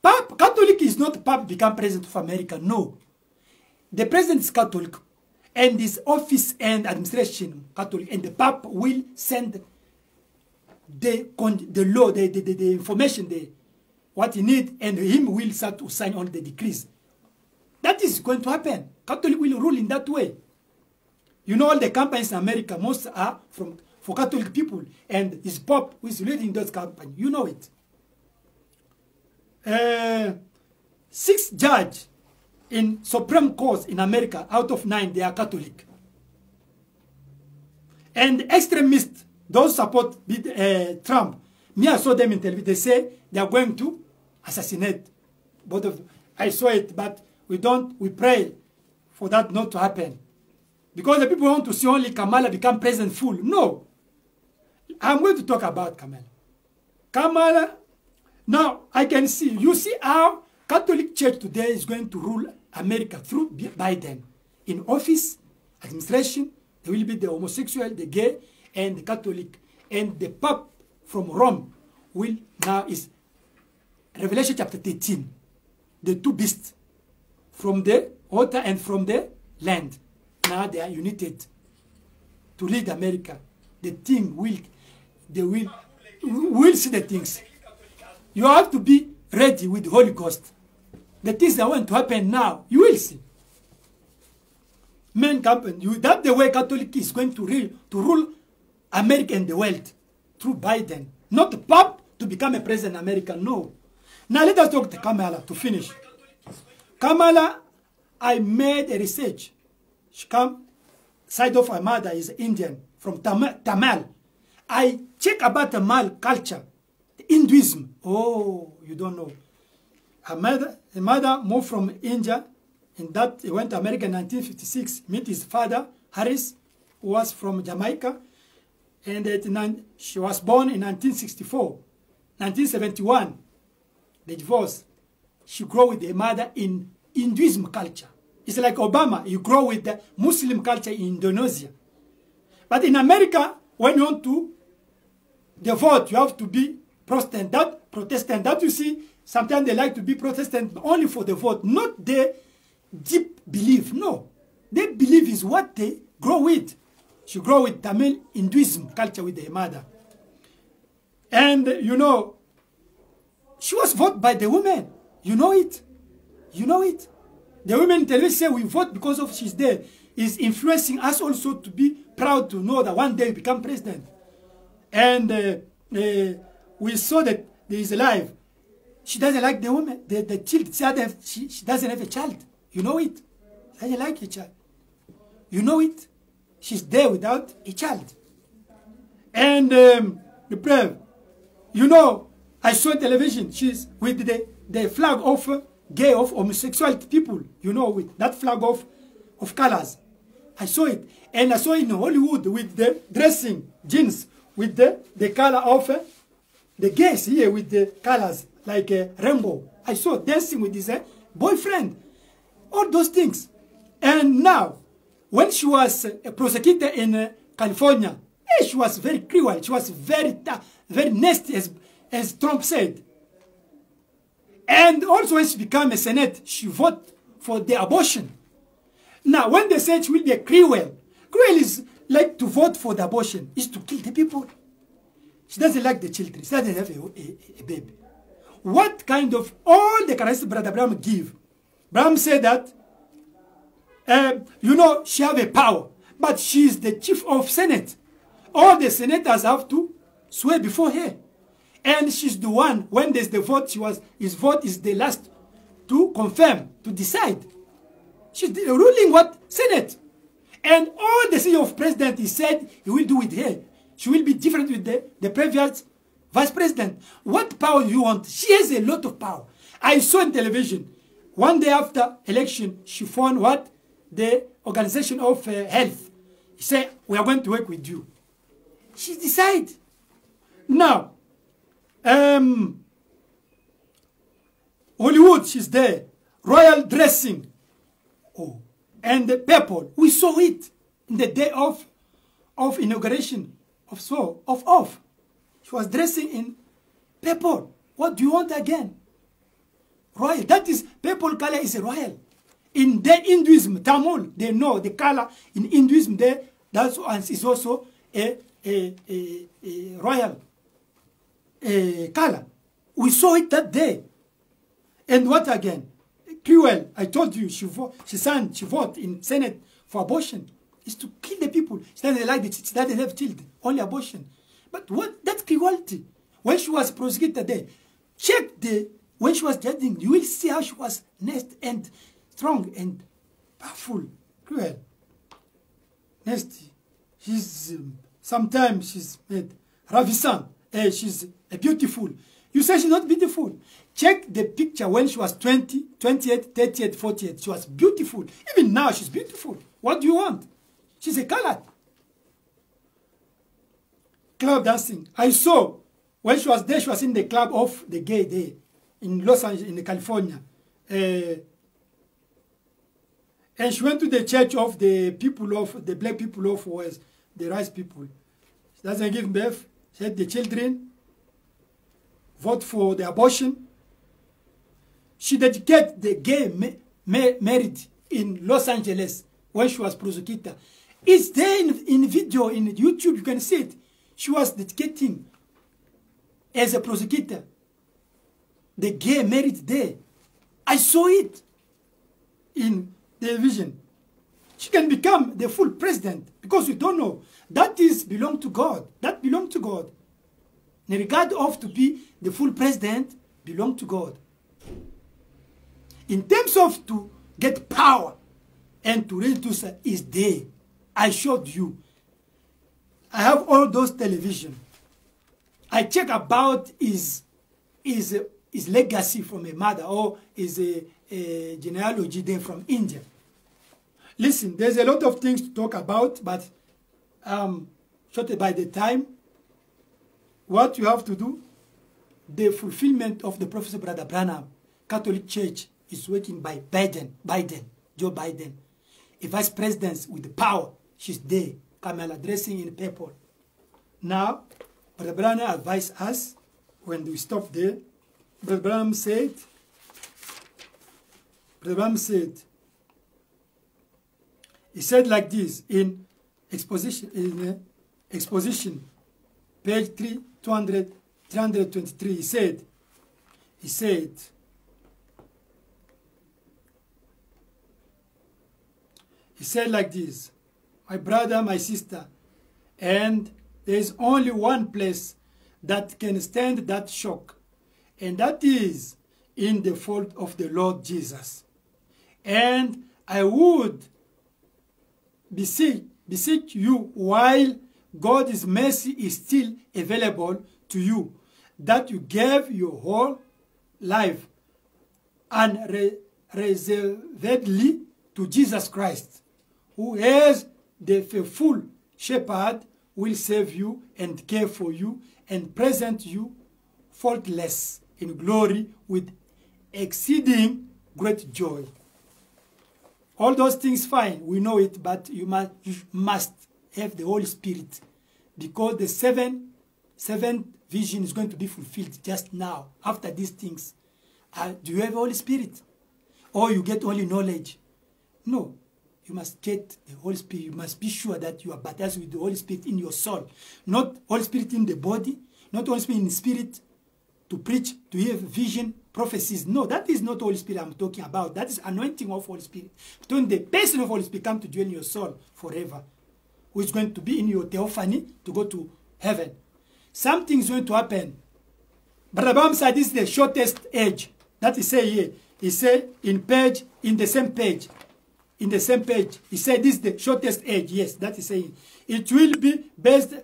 Catholic is not Pope become president of America, no. The president is Catholic. And his office and administration Catholic. And the Pope will send the law, the information, what he need, and him will start to sign on the decrees. That is going to happen. Catholic will rule in that way. You know, all the campaigns in America, most are for Catholic people. And his Pope who is leading those campaigns. You know it. 6 judges in Supreme Court in America, out of 9, they are Catholic. And extremists, those support Trump, me, I saw them in television. They say they are going to assassinate both of them. I saw it, but we pray for that not to happen. Because the people want to see only Kamala become president full. No. I'm going to talk about Kamala. Kamala, Now, I can see, you see how Catholic Church today is going to rule America through Biden. In office, administration, there will be the homosexual, the gay, and the Catholic. And the Pope from Rome will now is Revelation chapter 13. The two beasts from the altar and from the land. Now they are united to lead America. The thing will, they will see the things. You have to be ready with the Holy Ghost. The things that want to happen now, you will see. Men happen. That's the way Catholic is going to rule America and the world through Biden. Not the Pope to become a president in America, no. Now let us talk to Kamala to finish. Kamala, I made a research. She come, side of her mother is Indian, from Tamil. I check about Tamil culture, the Hinduism. Oh, you don't know. Her mother moved from India, and that he went to America in 1956, meet his father, Harris, who was from Jamaica. And she was born in 1964. 1971, the divorce. She grew with her mother in Hinduism culture. It's like Obama, you grow with the Muslim culture in Indonesia. But in America, when you want to vote, you have to be Protestant. That you see, sometimes they like to be Protestant only for the vote, not the deep belief. No, their belief is what they grow with. She grew with Tamil Hinduism culture with her mother. And, you know, she was voted by the women. You know it. You know it. The women in television say we vote because of she's there. Is influencing us also to be proud to know that one day we become president. And we saw that there is a life. She doesn't like the woman, the child. She doesn't have a child. You know it. She doesn't like a child. You know it. She's there without a child. And the brave, you know, I saw television. She's with the flag of gay, of homosexual people. You know, with that flag of colors. I saw it. And I saw it in Hollywood with the dressing, jeans, with the color of the gays here with the colors like a rainbow. I saw dancing with his boyfriend. All those things. And now, when she was prosecuted in California, she was very cruel. She was very nasty, as Trump said. And also when she became a Senate, she voted for the abortion. Now, when they said she will be a cruel is like to vote for the abortion, is to kill the people. She doesn't like the children. She doesn't have a baby. What kind of, all the characteristics Brother Branham give? Branham said that, you know, she have a power, but she is the chief of Senate. All the senators have to swear before her. And she's the one, when there's the vote, his vote is the last to confirm, to decide. She's ruling what? Senate. And all the CEO of president, he said he will do with her. She will be different with the previous vice president. What power do you want? She has a lot of power. I saw on television, one day after election, she found what? The Organization of Health. He said, we are going to work with you. She decided. Now, Hollywood, she's there. Royal dressing. Oh, and the purple. We saw it in the day of inauguration of She was dressing in purple. What do you want again? Royal. That is, purple color is royal. In the Hinduism, Tamil, they know the color in Hinduism there. That is also a royal color. We saw it that day. And what again? Cruel, I told you, she voted in Senate for abortion. It's to kill the people. She doesn't like it. She doesn't have children. Only abortion. But what? That's cruelty. When she was prosecuted there, check when she was judging, you will see how she was nasty and strong and powerful. Cruel. Nasty. She's, sometimes she's made ravissant. She's beautiful. You say she's not beautiful. Check the picture when she was 20, 28, 38, 48. She was beautiful. Even now, she's beautiful. What do you want? She's a colored. Club dancing. I saw When she was there, she was in the club of the gay there in Los Angeles, in California. And she went to the church of the people of the black people of West, the rice people. She doesn't give birth. She had the children. Vote for the abortion. She dedicated the gay marriage in Los Angeles when she was prosecutor. It's there in video, in YouTube, you can see it. She was dedicating as a prosecutor. The gay marriage there. I saw it in television. She can become the full president because we don't know. That is belong to God. That belong to God. In regard of to be the full president, belong to God. In terms of to get power and to reduce is there. I showed you. I have all those television. I check about his legacy from a mother or his genealogy there from India. Listen, there's a lot of things to talk about, but short by the time. What you have to do, the fulfillment of the prophecy, Brother Branham, Catholic Church is working by Joe Biden. A vice president with the power, she's there, Kamala dressing in purple. Now, Brother Branham advised us, when we stop there, Brother Branham said, he said like this in exposition, page 323, he said like this, my brother, my sister, and there is only one place that can stand that shock, and that is in the fold of the Lord Jesus. And I would beseech you, while God's mercy is still available to you, that you gave your whole life unreservedly to Jesus Christ, who is the faithful shepherd, will save you and care for you and present you faultless in glory with exceeding great joy. All those things fine, we know it, but you must have the Holy Spirit, because the seventh vision is going to be fulfilled just now, after these things. Do you have Holy Spirit? Or you get only knowledge? No. You must get the Holy Spirit. You must be sure that you are baptized with the Holy Spirit in your soul. Not Holy Spirit in the body, not Holy Spirit in the spirit to preach, to have vision, prophecies. No, that is not Holy Spirit I'm talking about. That is anointing of Holy Spirit. But when the person of Holy Spirit come to dwell in your soul forever, who is going to be in your theophany to go to heaven. Something is going to happen. Brother Bam said this is the shortest age. That is say here. He said in the same page. In the same page. He said this is the shortest age. Yes, that is saying. It will be based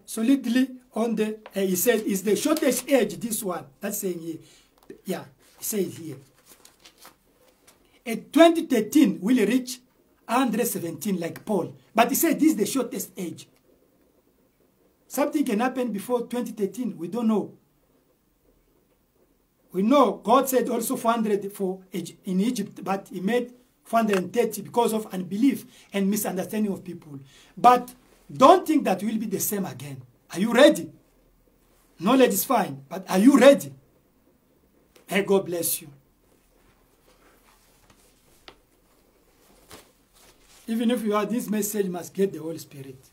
solidly on the, he said, is the shortest age, this one. That's saying here. Yeah, he says here. In 2013, will reach 117 like Paul. But he said this is the shortest age. Something can happen before 2013. We don't know. We know God said also 400 in Egypt, but he made 430 because of unbelief and misunderstanding of people. But don't think that will be the same again. Are you ready? Knowledge is fine, but are you ready? Hey, God bless you. Even if you are this message, you must get the Holy Spirit.